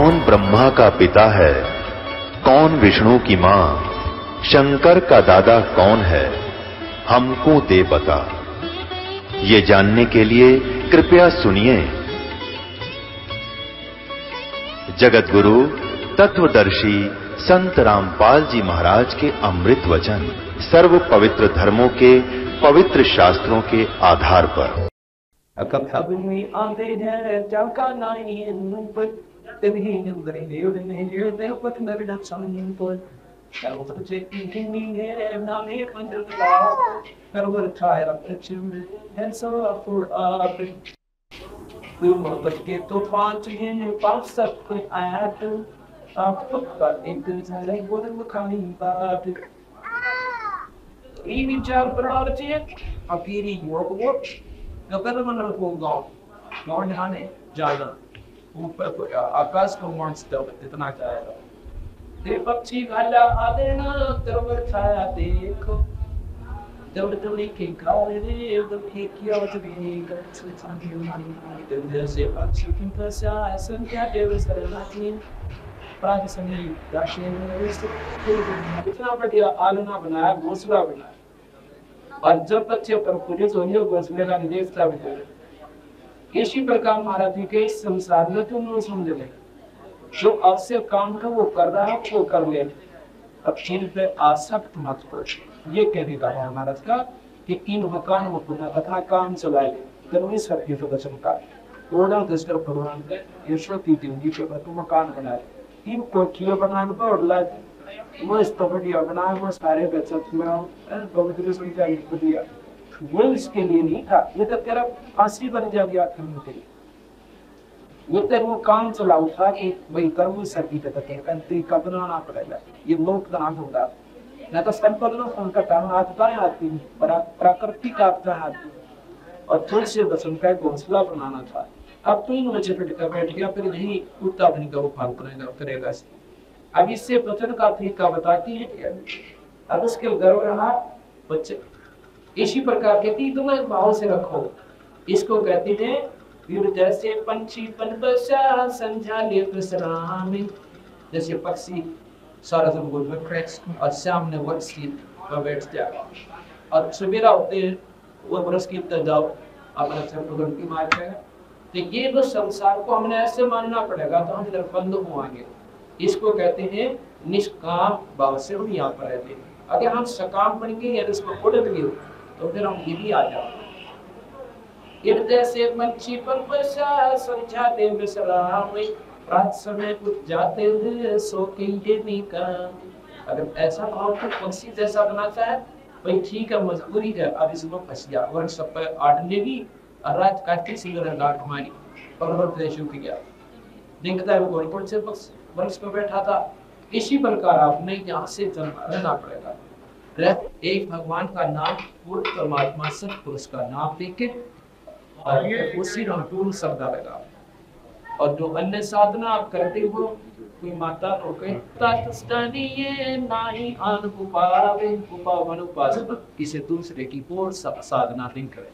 कौन ब्रह्मा का पिता है, कौन विष्णु की मां, शंकर का दादा कौन है, हमको दे बता। ये जानने के लिए कृपया सुनिए। जगत गुरु तत्वदर्शी संत रामपाल जी महाराज के अमृत वचन सर्व पवित्र धर्मों के पवित्र शास्त्रों के आधार पर। आकाश को इतना चाहेगा पक्षी गाला आदे ना तरवर छाया देखो दौड़ दौड़ी के गाले रे उधर फेंकिया तो भी जैसे पक्षी की भाषा संख्या देवस करनाती प्राग संगी दाशिन इतना बढ़िया आलना बनाया घोंसला बनाया और जब बच्चे पर पुलिस होने घोंसले का देवता बनाया। इसी प्रकार महाराज जी के संसार में तुम समझ ले जो आवश्यक काम का वो कर रहा है वो कर ले, अब चीज पे आसक्त मत हो। ये कहने का है महाराज का कि इन मकान वो पुनः तथा काम चलाए धर्मेश्वर के प्रदर्शन का ओडा दस्तर भगवान के ईश्वर की देवी पे तुम मकान बनाए इन कोठियां बनाने पर और लाए मस्त बढ़िया बनाए वो सारे बचत में पवित्र संख्या बढ़िया वो इसके लिए नहीं था, ये तो तेरा फांसी बन जाएगा करने के लिए। ये तेरे वो काम चलाऊ था कि भाई कर्म सकी तक कंत्री का बनाना पड़ेगा, ये लोक दान होगा ना तो सिंपल ना उनका काम हाथ दाएं आती प्राकृतिक आपका हाथ और तुलसी दर्शन का घोंसला बनाना था। अब तो इन बच्चे बैठ गया फिर नहीं कुत्ता बनी का वो फाल करेगा। अब इससे बचन का तरीका बताती है। अब उसके गर्व रहा बच्चे इसी प्रकार के तीनों भाव से रखो। इसको कहते हैं वीर जैसे पंछी पनबसा संध्या नेत्र सलामी, जैसे पक्षी सारा दिन गोल में फ्रेश और सामने वर्षी पर बैठ जाए और सवेरा होते वो बरस की तरह जाओ अपना चक्कर की मार के। तो ये तो संसार को हमने ऐसे मानना पड़ेगा तो हम निर्बंध होंगे। इसको कहते हैं निष्काम भाव से हम यहाँ पर रहते हैं। अगर हम सकाम बनेंगे या इसको उड़ गए तो फिर हम ये भी आ जाओ। इर्दे से पंछी पर बसा संध्या देव सलाम, रात समय कुछ जाते हैं सो के ये नहीं का। अगर ऐसा भाव को पंछी जैसा बनना चाहे भाई ठीक है, मजबूरी है, अब इसमें फंस गया और सब पर आड़ लेगी और रात काटती सिंगर गाट हमारी और देशों की गया देखता है वो गोलपुर से बस वर्ष पर बैठा था। इसी प्रकार आपने यहाँ से जन्म लेना पड़ेगा। एक भगवान का नाम पूर्ण परमात्मा सतपुरुष का नाम लेके और उसी नाम शब्द लगा और जो अन्य साधना आप करते हो कोई माता हो गई किसी दूसरे की और सब साधना नहीं करे।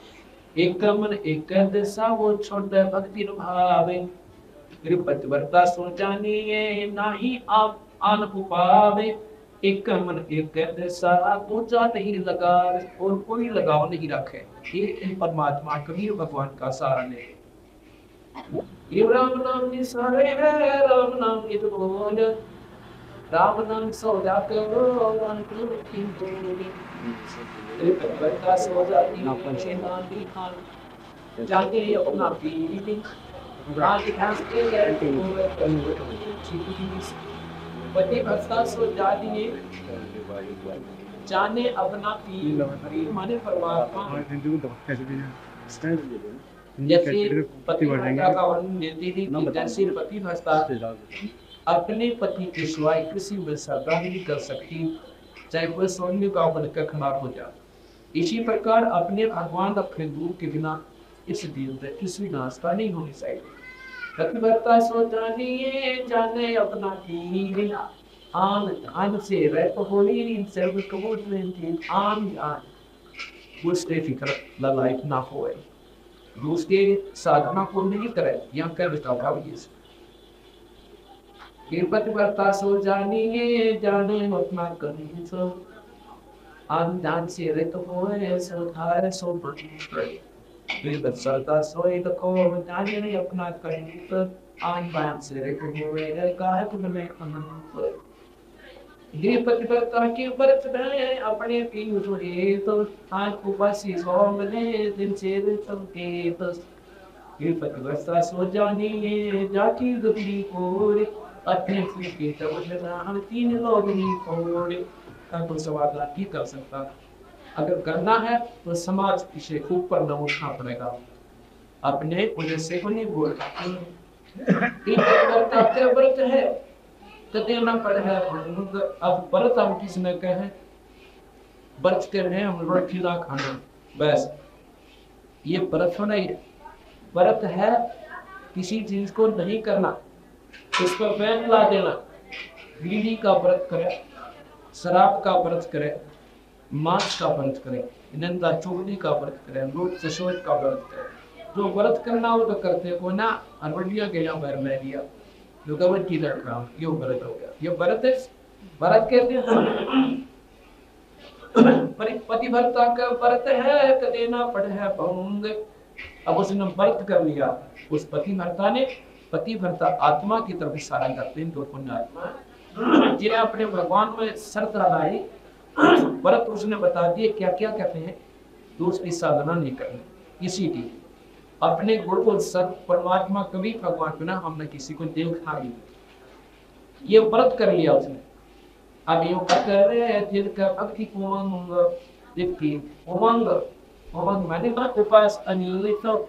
एक मन एक दिशा वो छोड़ भक्ति भावे पतिव्रता सो जानिए नाही आप आन पावे। एक मन एक दिशा दूजा नहीं लगा और कोई लगाव नहीं रखे। ये परमात्मा कबीर भगवान का सहारा ले। ये राम नाम निसारे है, राम नाम नित बोल, राम नाम सौदा करो राम की बोली। पतिव्रता सो जाती ना पंछी नाती खान जाके अपना पीली रात खास के पति भक्ता सो जाती जाने अपना पीर माने परमात्मा। जैसे पति भक्ता का वर्णन देती थी जैसे पति भक्ता अपने पति के सिवाय किसी में श्रद्धा नहीं कर सकती, चाहे वह सोने का बनकर खड़ा हो जाए। इसी प्रकार अपने भगवान अपने गुरु के बिना इस दिन में किसी नाश्ता नहीं होनी चाहिए। पतिव्रता सो जानिए जाने अपना पीर आन से रह होली सर्व कबूत में थी आन दूसरे फिक्र लाइफ ना होए, दूसरे साधना को नहीं करे। यहाँ कह बताओ भाई कि पतिव्रता सो जानिए जाने अपना कहीं सो आन जान से रित होए सो धार सो पतिव्रता सोई तो को जाने अपना कहीं सो आन जान से रित होए काहे तुम्हें अनंत ये पतिव्रता के व्रत में अपने पीयूष हे तो आंख उपासी सोमने दिन से चलते तो ये पतिव्रता सो जानिए जाति गति कोरे अपने फूल के तब हम तीन लोग ही कोरे का तो सवाल की कर सकता अगर करना है तो समाज से ऊपर न उठना पड़ेगा अपने उन्हें से नहीं बोल व्रत है तो देना पड़ेगा अब व्रत हम किसने कहे व्रत कर रहे हैं हम रोटी ना खाना बस ये व्रत नहीं है व्रत है किसी चीज को नहीं करना उस पर बैन ला देना बीड़ी का व्रत करे शराब का व्रत करे मांस का व्रत करे निंदा चुगली का व्रत करे लूट सशोध का व्रत करे जो व्रत करना हो तो करते को ना अरवलिया गया बैर में लिया जो गवर की लड़का ये व्रत हो गया ये व्रत है व्रत कहते हैं पतिव्रता का व्रत है तो देना पड़े है भंग अब उसने व्रत कर लिया उस पतिव्रता ने पतिव्रता आत्मा की तरफ इशारा करते हैं तो पुण्य आत्मा जिन्हें अपने भगवान में श्रद्धा लाई व्रत उसने बता दिए क्या क्या कहते हैं तो उसकी साधना नहीं करनी इसी की अपने गुण को सत परमात्मा कभी भगवान बिना हमने किसी को देखा नहीं ये व्रत कर लिया उसने अब यो कर रहे हैं जिनका भक्ति उमंग देखिए उमंग माने ना उपास अनियमित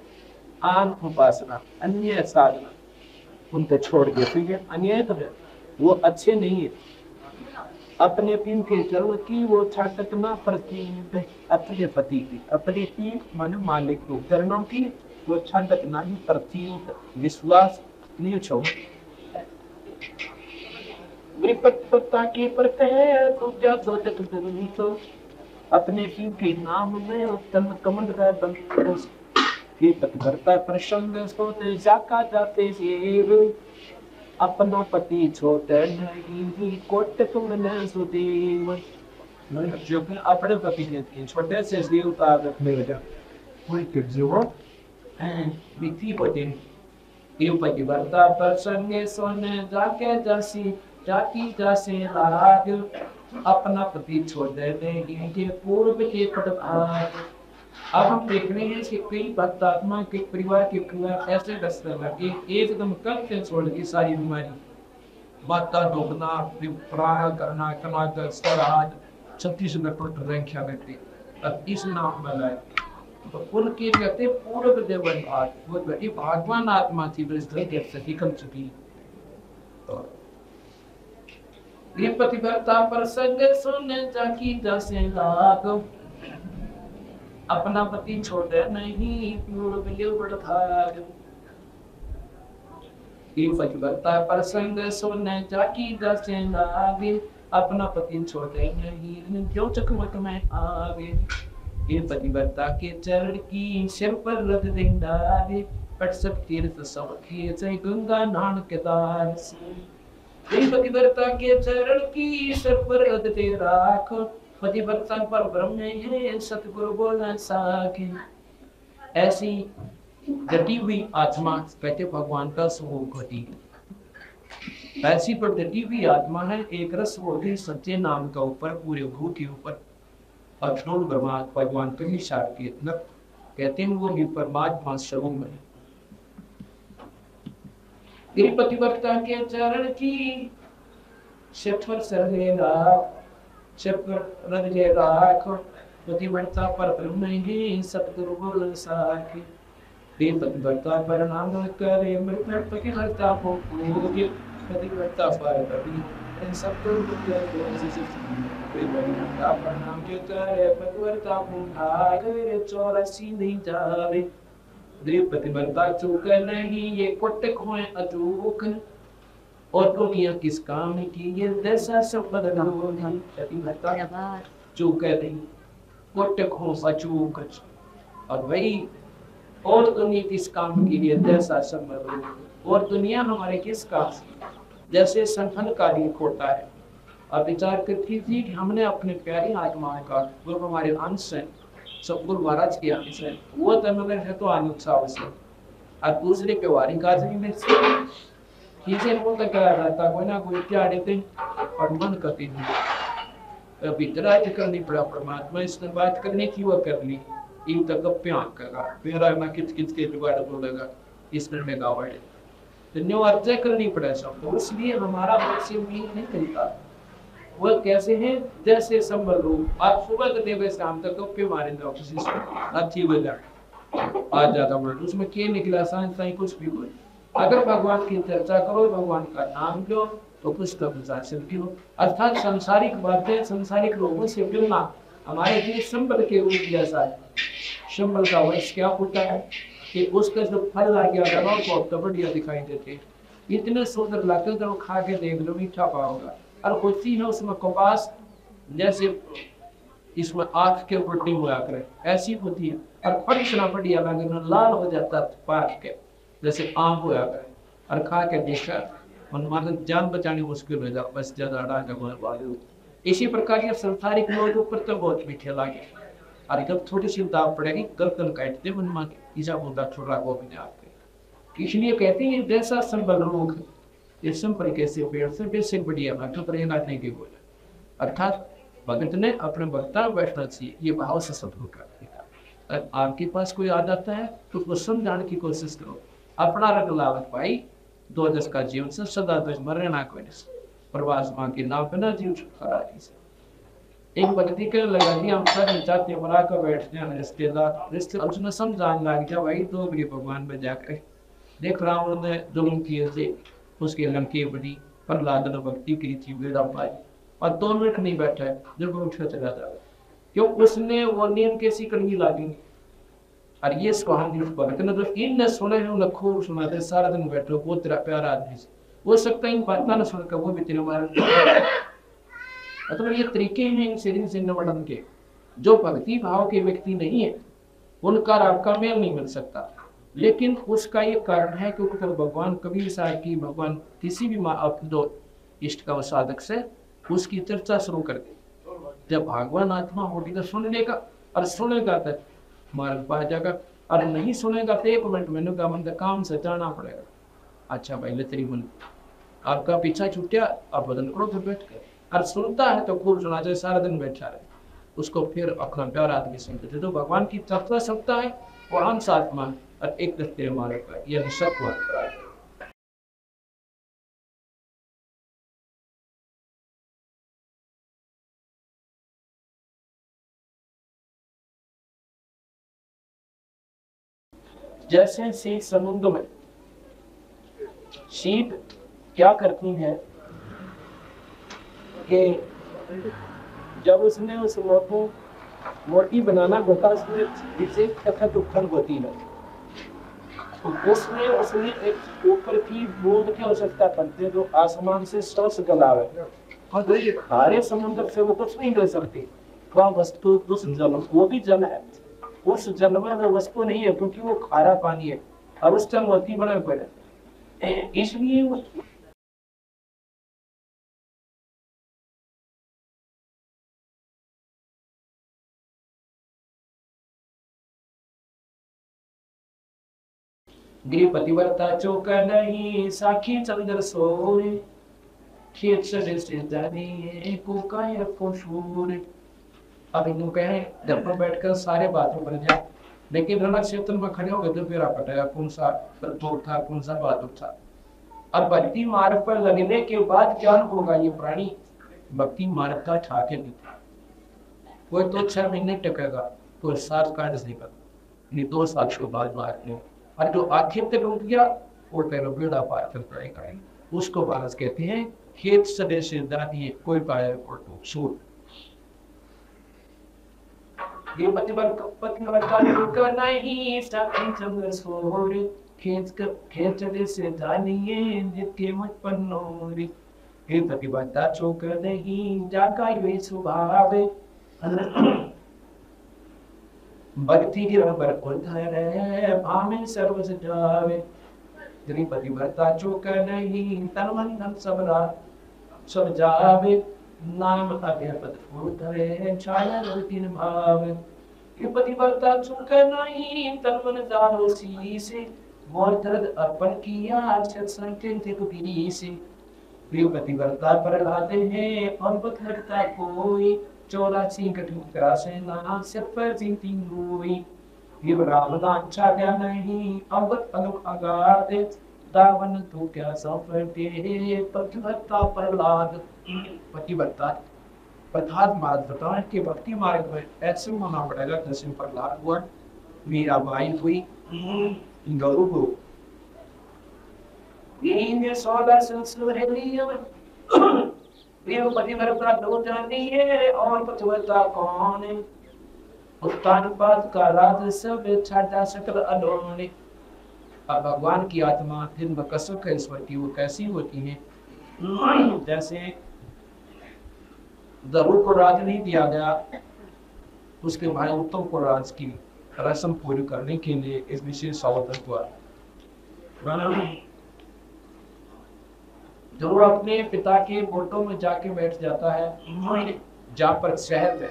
आन उपासना अन्य साधना उनको छोड़ के ठीक है अन्य तो वो अच्छे नहीं है अपने पिन के चरण की वो छाटक ना पड़ती अपने पति की अपने की माने मालिक को चरणों की वो छाटक ना ही पड़ती विश्वास नहीं छोड़ विपत्ता की परत है तो क्या सोचत नहीं तो अपने पिन के नाम में उत्तम कमल का बंद की पतिव्रता प्रसंग सोते जाका जाते सेव अपना पति छोटे नहीं कोट तुम न सुदेव जो अपने पति के छोटे से जीव का रखने लगा कोई के जीव व्यक्ति पति ये पतिव्रता प्रसंग सोने जाके जासी जाति जासे लाग अपना पति छोड़ देने पूर्व के पटभाग अब हम देख रहे हैं कि कई भक्त आत्मा के परिवार ऐसे दस्ते लगे एकदम कल से छोड़ की सारी बीमारी माता डूबना प्राण करना कमाकर स्वराज 36 टोटल संख्या व्यक्ति अब इस नाम में लाए तो उनके कहते पूर्व देवन भाग वो बड़ी भगवान आत्मा थी बृहस्पति से निकल चुकी तो ये पतिव्रता प्रसंग सुन जाकी जैसे लाग अपना पति छोड़े नहीं पूर्व बढ़ा ये पतिव्रता प्रसंग सुन जाकी जैसे लागे अपना पति छोड़े नहीं क्यों चक्रवत में आगे ये पतिव्रता के चरण की सिर पर रख देंगे पट सब तीर्थ सब के गंगा नान के दार पतिव्रता के चरण की सिर पर रख दे राख पतिव्रता पर ब्रह्म है सतगुरु बोला साखे ऐसी डटी हुई आत्मा कहते भगवान का स्वरूप होती ऐसी पर डटी हुई आत्मा है एक रस होती सच्चे नाम का ऊपर पूरे भूत के ऊपर अखंड ब्रह्मा भगवान के सार के कहते हैं वो भी परमात्मा स्वरूप में पतिव्रता के चरण की शिखर सरेगा पतिव्रता पर ब्रह्म ही सतगुरु बोल साखे पतिव्रता पर नाम करे मृत पतिव्रता को पतिव्रता पर सतगुरु पर नाम के करे पतिव्रता को भागे 84 नहीं जावे पतिव्रता चूक नहीं ये कोटक होए अचूक और दुनिया किस काम की ये दशा सब पतिव्रता चूक नहीं कोटक हो अचूक और वही और दुनिया किस काम की ये दशा सब और दुनिया हमारे किस काम जैसे संहन का लीक होता है। अब विचार करती थी कि हमने अपने प्यारी आत्माओं का वो हमारे अंश है, सतगुरु महाराज के अंश है, वो तमिल है तो अनुत्साह से और दूसरे व्यवहारिक आदमी में चीजें बोलते क्या रहता कोई ना कोई त्याग देते और मन करती नहीं। वितराज करनी पड़ा परमात्मा इसने बात करने की वो कर ली इन तक प्यार करा मेरा ना किच किच के जुगाड़ बोलेगा इसने में गावाड़े तो न्यू अर्ज करनी पड़ा सब। तो इसलिए हमारा मत्स्य उम्मीद नहीं करता वो कैसे हैं जैसे संबल रूप आप सुबह से देवे शाम तक तो पे मारे दो किसी से अच्छी वजह आज ज्यादा वर्ड उसमें क्या निकला साइंस साइंस कुछ भी कोई अगर भगवान की चर्चा करो भगवान का नाम लो तो कुछ तो भी हो। अर्थात सांसारिक बातें सांसारिक लोगों से मिलना हमारे लिए संबल के रूप जैसा है। संबल का वंश क्या होता है कि उसका जो फल आ गया गलों को तो बढ़िया दिखाई देते इतने सुंदर लगते तो खा के देख लो मीठा पाओगा। और होती है उसमें कपास जैसे इसमें आँख के ऊपर टिंग हुआ करे ऐसी होती है और फड़ी सुना बढ़िया लगे लाल हो जाता पाक के जैसे आम हुआ करे और खा के देखा मन जान बचानी मुश्किल हो जाए बस ज्यादा। इसी प्रकार ये संसारिक लोग ऊपर तो बहुत मीठे लागे और जब थोड़ी सी दाव पड़ेगी गर्दन काटते मन मां ईजा बोलता छोड़ा को भी आपके। इसलिए कहते हैं जैसा संबल रोग ये संपर्क कैसे पेड़ से बेसिक बढ़िया तो प्रेरणा नहीं की बोले। अर्थात भगत ने अपने भक्ता बैठना चाहिए ये भाव से सब होगा। आपके पास कोई आदत है तो उसको समझाने की कोशिश करो अपना रंग लावत पाई 2 दस का जीवन से सदा तो मरे ना कोई प्रवास मां के नाम पे ना जीव छुटकारा एक भक्ति के लगा दिया हम सब चाहते बना कर बैठ जाए रिश्ते उसने समझाने लग गया भाई तो भी भगवान में जाकर देख रावण ने जुल्म किए थे उसके लंके बनी प्रहलाद ने भक्ति की थी वेदा पाई और 2 मिनट नहीं बैठा है जब वो उठा चला जाए क्यों उसने वो नियम कैसी कड़वी लागी और ये कहानी उस भगत ने तो इन सुने हैं उन्हें खूब सुनाते सारा दिन बैठो वो तेरा प्यारा आदमी से हो सकता है इन बात ना सुनकर वो भी तेरे मारे मतलब ये तरीके हैं इन सीरीज से वर्णन के जो भक्ति भाव के व्यक्ति नहीं है उनका आपका मेल नहीं मिल सकता। लेकिन उसका ये कारण है क्योंकि तो भगवान कबीर साहब की भगवान किसी भी दो इष्ट का साधक से उसकी चर्चा शुरू कर दी जब भगवान आत्मा होगी तो सुनने का और सुनेगा तो मार्ग पा जाएगा और नहीं सुनेगा तो 1 मिनट मैंने का मन काम से जाना पड़ेगा। अच्छा भाई ले तेरी मन आपका पीछा छूटा आप बदन करो फिर बैठ कर और सुनता है तो खूब सुना चाहिए सारा दिन बैठा रहे उसको फिर अपना प्यार आदमी सुनते थे तो भगवान की चर्चा सकता है वो अंश आत्मा और एक दस्ते हमारे पर यह सत्व जैसे सी समुद्र में शीप क्या करती है कि जब उसने उस मोटी बनाना होता जिसे तखत उत्पन्न होती है तो उसने एक ऊपर की बूंद के आवश्यकता पड़ती जो आसमान से स्पर्श गलावे और जो ये खारे समुद्र से वो कुछ नहीं कर सकती वह वस्तु उस जल वो भी जल है उस जल में वो वस्तु नहीं है क्योंकि वो खारा पानी है और उस टाइम मोती बने पड़े इसलिए पतिव्रता चौक नहीं साखी चंद्र सोरे खेत से जानी को काय को शूर। अब इन कहे घर पर बैठकर सारे बातों पर जाए लेकिन रण क्षेत्र में खड़े हो गए तो फिर पटाया कौन सा दौर था कौन सा बहादुर था। अब भक्ति मार्ग पर लगने के बाद क्या होगा ये प्राणी भक्ति मार्ग का ठाके नहीं था कोई तो 6 महीने टकेगा तो 7 काट नहीं 2 साल के बाद मारने और जो आखिर तक रुक गया वो तेरा बेड़ा पार चल पड़ेगा उसको भारत कहते हैं खेत सदे से दादी कोई पाए तो सूर ये पतिवर्ता नहीं साथी चंद्र सोर खेत सदे से दानी जितके मुझ पर नोरी ये पतिवर्ता चौक नहीं जाका ये स्वभाव भक्ति की रबर उधर भामे सर्व सजावे तेरी पतिव्रता चूक नहीं, तन मन धन सब जावे, नाम अभ्यपत धरे छाया तीन भाव। ये पतिव्रता चूक नहीं, तन मन जानो सी से, मोर दर्द अर्पण किया सत्संग से। प्रिय पतिव्रता पर लाते हैं अमृत लगता कोई, 84 कठोर से नाना सिर पर तीन हुई। ये रामदान छाया नहीं, अमृत अनुक अगाधे, दावन तो क्या सफरते, पतिव्रता प्रहलाद। पतिव्रता पदार्थ मार्ग बताएं कि भक्ति मार्ग में ऐसे माना पड़ेगा जैसे प्रहलाद हुआ, मीराबाई हुई, गरु को ये 16 संस्कृत है ये पतिव्रता दो जानी है, और पतिव्रता कौन है? उत्तानपाद का राज सब छाटा सकल अडोने। अब भगवान की आत्मा जिन कसक है स्वती वो कैसी होती है? जैसे दरु को राज नहीं दिया गया, उसके भाई उत्तम को राज की रस्म पूरी करने के लिए इस विशेष अवसर हुआ। ध्रुव अपने पिता के गोटों में जाके बैठ जाता है, जहाँ पर शहर में,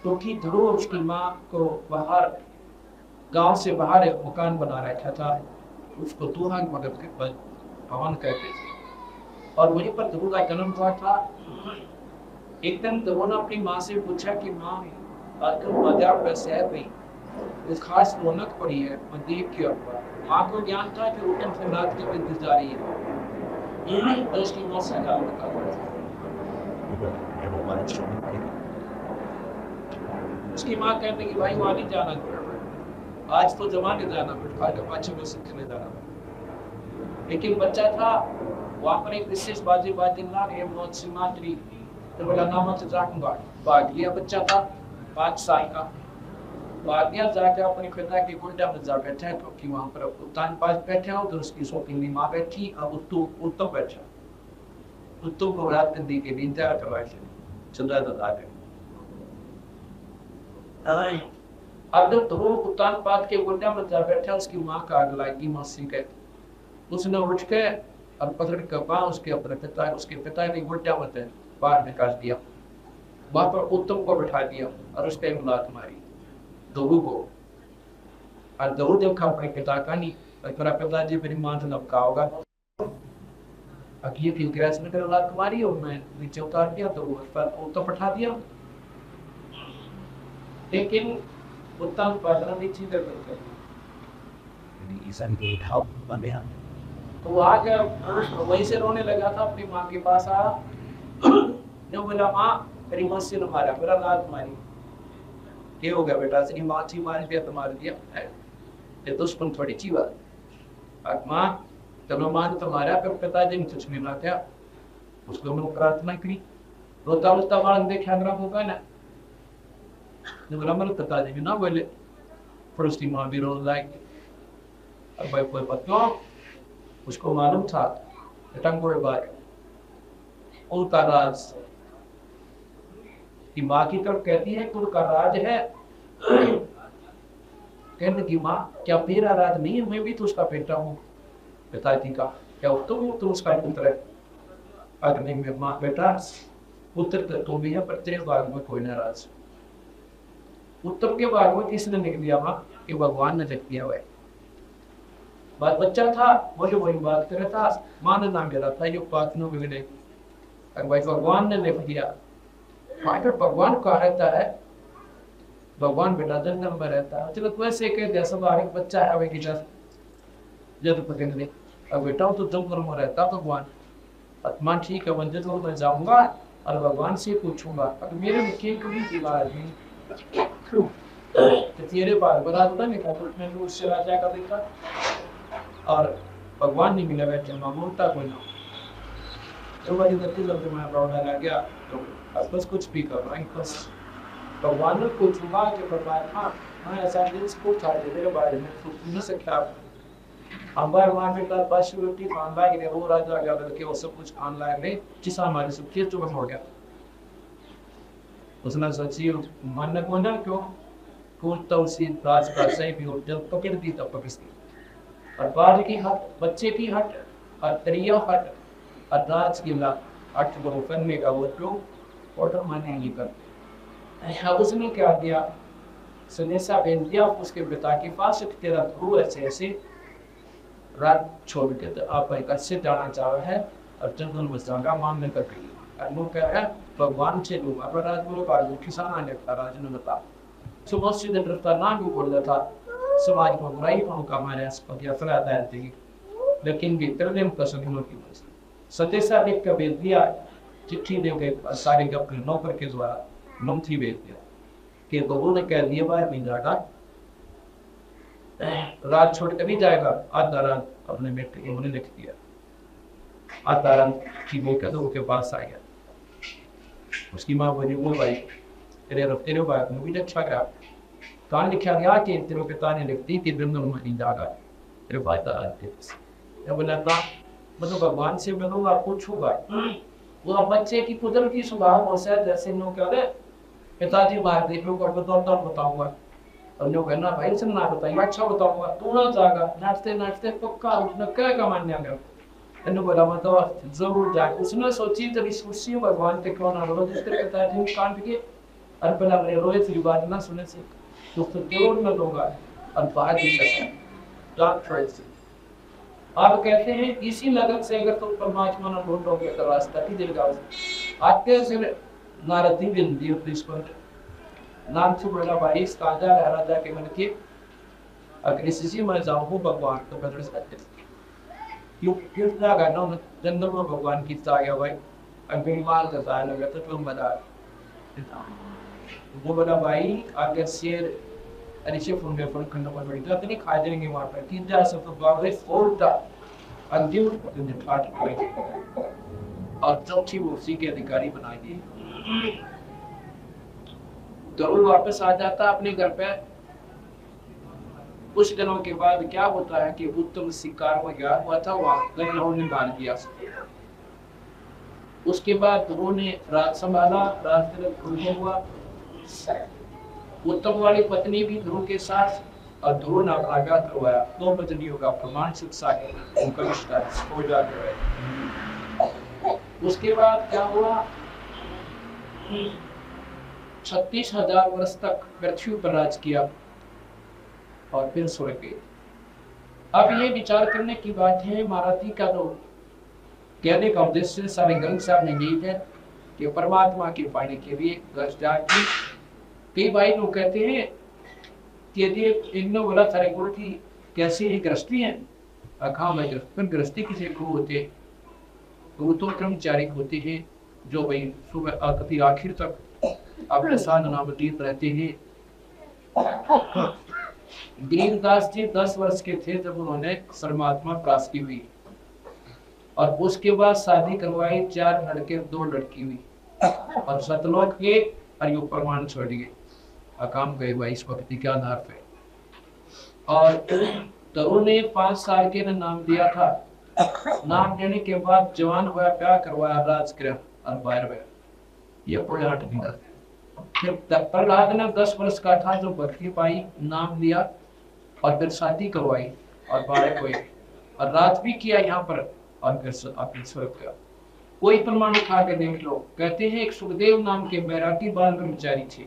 क्योंकि ध्रुव उसकी माँ को बाहर गांव से बाहर एक मकान बना रखा था, उसको दूहान मगध के भवन कहते थे। और वहीं पर ध्रुव का जन्म हुआ था। एक दिन ध्रुव ने अपनी माँ से पूछा कि माँ, आजकल बाजार पर शहर में इस खास रौनक पड़ी है, मैं देख के आऊंगा। माँ को ज्ञान था कि रोटन से रात के इंतजार ही है। उसकी माँ से उसकी माँ कहने की भाई वहां नहीं जाना, आज तो जमाने जाना, पाँच में सीखने जाना। लेकिन बच्चा था, वहां पर एक विशेष बाजी ला रहे बहुत सी मातरी, तो बोला नाम से जाऊंगा। भाग लिया, बच्चा था 5 साल का, भाग लिया, जाकर अपने पिता की गुंडा में जा बैठा, क्योंकि वहां पर उत्तान पास बैठे हो, तो उसकी शौकीनी माँ बैठी, अब उत्तम बैठा, उत्तम को रात दी के लिए इंतजार करवाए चंद्रा दादा। अब जब ध्रुव उत्तान पाद के गुंडा में जा बैठा, उसकी माँ का आग लगी, मौसी के, उसने उठ के और पकड़ कर पाँ उसके पिता ने गुंडा में बाहर निकाल दिया, वहां पर उत्तम को बैठा दिया और उस पर लात मारी ध्रुव को। और ध्रुव देखा अपने पिता का नहीं, मेरा पिताजी मेरी माँ से नबका होगा, अभी ग्रैस में लात मारी और मैं नीचे उतार दिया, तो उत्तम बैठा दिया। लेकिन उत्तम पादरा नीचे कर तो वो आकर वहीं से रोने लगा था, अपनी माँ के पास आया, जो बोला माँ मेरी मस्सी ने मारा, मेरा लात मारी, ये हो गया बेटा, तेरी माँ थी मार दिया तो मार दिया, ये दुश्मन थोड़ी ची बात। माँ चलो माँ ने तो मारा, फिर पिताजी ने कुछ नहीं लाया, उसको मैंने प्रार्थना की, रोता रोता बाढ़ देखा होगा ना, बोला मेरे पिताजी भी ना बोले, फिर उसकी माँ भी रोने लगी। अब भाई कोई बच्चों उसको मालूम था उनका राज की माँ की तरफ कहती है कि उनका राज है। कहने की माँ क्या मेरा राज नहीं है, मैं भी तो उसका बेटा हूँ, पिताजी का, क्या तुम तो उसका पुत्र है? अगर नहीं मैं माँ बेटा पुत्र तो भी है, पर तेरे बाग में कोई नाराज। उत्तम के बाग में किसने लिख दिया माँ? कि भगवान ने लिख दिया हुआ है। बात बच्चा था वही बात कर रहा था, माँ ने नाम मेरा था, ये बात न बिगड़े, भाई भगवान ने लिख दिया। माइटर भगवान कहा रहता है, भगवान बेटा जंगल में रहता है, चलो वैसे कहते हैं सब एक बच्चा है की जब पकड़ ले, अब बेटा तो जंगल में रहता भगवान, आत्मा ठीक है, मैं जंगल में जाऊंगा और भगवान से पूछूंगा, अगर मेरे में कभी दीवार नहीं तो तेरे बार बराबर नहीं था, तो मैंने उससे राजा का देखा और भगवान नहीं मिला, बैठे मामूलता कोई ना, तो वही गति जब मैं लौटा लग गया, तो बस कुछ भी कर रहा है, बस भगवान ने पूछूंगा कि भगवान हाँ ऐसा दिल्स को था तेरे बारे में तो नहीं सकता। हमारे वहाँ पे कल बस रोटी खान लाए गए, वो राजा गया लड़के वो सब कुछ खान लाए गए, जिस हमारे सब खेत चुका हो गया। उसने सोची मन को ना क्यों तो उसी राज का सही भी हो, जब पकड़ दी तब पकड़ दी। और बाद की हट, बच्चे की हट, और त्रिया हट, और राज की ला हट वो करने का वो जो ऑर्डर माने नहीं करते। उसने क्या किया, सुनेसा भेज दिया उसके पिता के पास, तेरा गुरु ऐसे ऐसे रात छोड़ के तो आप एक अच्छे जाना चाह रहे हैं और जंगल में जाएगा मांगने कर गई। और वो कह रहा है भगवान से लूंगा, पर राजगुरु का किसान आने का राज ने बता सुबह से दिन रफ्तार ना भी बोल रहा था समाज को बुराई को का हमारे आसपास यात्रा आदाय थी, लेकिन भी तरदेम का सदियों की वजह सत्य सा लिख कर भेज दिया, चिट्ठी दे के सारे अपने नौकर के द्वारा मंत्री भेज दिया कि बबू ने कह दिया बाहर नहीं जाएगा, रात छोड़ कर नहीं जाएगा। आधा रात अपने बेटे के मुझे लिख दिया, आधा रात की वो कहते उसके पास आ गया, उसकी माँ बोली वो भाई तेरे बात में भी अच्छा करा कहां लिखा गया कि तेरे पिता ने लिख दी कि दिन में नहीं जाएगा तेरे भाई का आते बोला था मतलब भगवान से मिलूंगा पूछूंगा। वो बच्चे की कुदरती स्वभाव हो सकता है जैसे लोग कह रहे पिताजी बाहर देख लो कर बताऊंगा और लोग कहना भाई से ना बताइए अच्छा बताऊंगा, तू ना जाएगा नाचते नाचते पक्का उसने क्या का मान लिया इन्होंने बोला मतलब जरूर जाए। उसने सोची जब इस खुशी भगवान के क्यों ना बोलो जिसके पिताजी कांट के और पहला मेरे रोए से बात ना सुने से तो जरूर मैं दूंगा और बाहर भी डॉक्टर आप कहते हैं इसी लगन से अगर तुम परमात्मा ना ढूंढोगे तो रास्ता ही देगा। आते से नारदी बिंदी पर नाम से बोला भाई ताजा राजा के मन के अगर इसी में जाऊँ भगवान तो बदल सकते क्यों गाना जंगल में भगवान की गया भाई अगर माल का जाए लगा तो तुम बता वो बोला भाई अगर शेर अरिशे फोन में फोन करना पड़ेगा तो नहीं खा जाएंगे वहां पर तीन जा सब तो बाबरे फोल्टा अंतिम दिन पाठ करेंगे और चौथी वो उसी के अधिकारी बना दिए। तो वो वापस आ जाता अपने घर पे। कुछ दिनों के बाद क्या होता है कि उत्तम शिकार वगैरह हुआ था वहां ने डाल दिया। उसके बाद ध्रुव ने राज संभाला, राज हुआ। उत्तम वाली पत्नी भी ध्रुव के साथ और ध्रुव ने आगाह करवाया, दो पत्नियों का प्रमाण शिक्षा है उनका रिश्ता हो जाता है। उसके बाद क्या हुआ 36,000 वर्ष तक पृथ्वी पर राज किया और फिर स्वर्ग गए। अब ये विचार करने की बात है महारथी का तो कहने का उद्देश्य सारे ग्रंथ साहब ने यही है कि परमात्मा के पाने के लिए कई भाई लोग कहते हैं कि यदि इन्हों वाला सारे गुरु की कैसी ही गृहस्थी है अखा में गृहस्थी किसी गुरु होते वो तो कर्मचारी होते हैं जो भाई सुबह कभी आखिर तक अपने साधना व्यतीत रहते हैं। गरीबदास जी 10 वर्ष के थे जब उन्होंने परमात्मा प्राप्त की हुई और उसके बाद शादी करवाई, 4 लड़के 2 लड़की हुई और सतलोक के अरियो प्रमाण छोड़ गए अकाम गए हुआ इस भक्ति के आधार पे। और तरुण ने 5 साल के नाम दिया था। नाम देने के बाद जवान हुआ, प्यार करवाया, राजगृह और बाहर ये प्रयाट दिया। फिर प्रहलाद ने 10 वर्ष का था जो भक्ति पाई, नाम दिया और फिर शादी करवाई और बाहर हुए और राज भी किया यहाँ पर और फिर अपने स्वर्ग का। कोई प्रमाण उठा के देख लो। कहते हैं एक सुखदेव नाम के बैरागी बाल ब्रह्मचारी थे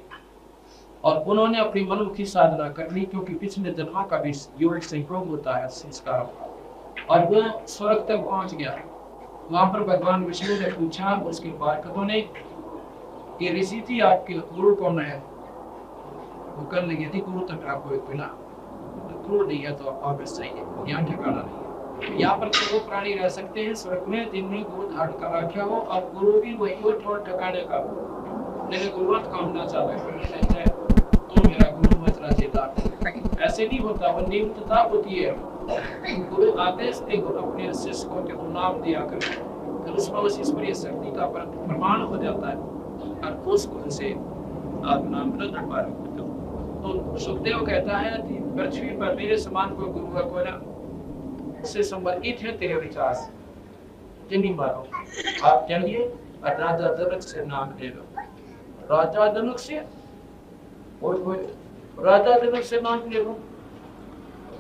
और उन्होंने अपनी मनमुखी साधना कर ली क्योंकि पिछले जन्म का भी योग संयोग होता है संस्कार और वो स्वर्ग तक पहुंच गया। वहां पर भगवान विष्णु ने पूछा उसके पार्षदों ने कि ऋषि जी आपके गुरु कौन है? वो कर लगे थी गुरु तक आपको एक बिना गुरु नहीं है तो आप वापस चाहिए, यहाँ ठिकाना नहीं। यहाँ पर तो वो प्राणी रह सकते हैं स्वर्ग में जिनमें गुरु धारण कर रखा हो और गुरु भी वही हो ठोर ठिकाने का लेकिन गुरुवत कामना चाहता है तो मेरा गुरु मत राजेदार ऐसे नहीं होता। वो नियमितता होती है। गुरु आदेश के अपने शिष्य को के नाम दिया कर फिर उसमें उस ईश्वरीय शक्ति का प्रमाण हो जाता है और उसको से आप नाम प्रकट पा रहे हो। तो सुखदेव कहता है कि पृथ्वी पर मेरे समान कोई गुरु का कोई ना से संबंधित है तेरे विचार जिन्हीं मारो आप चलिए और राजा जनक से नाम ले लो। राजा जनक से और कोई राजा जनक से नाम ले लो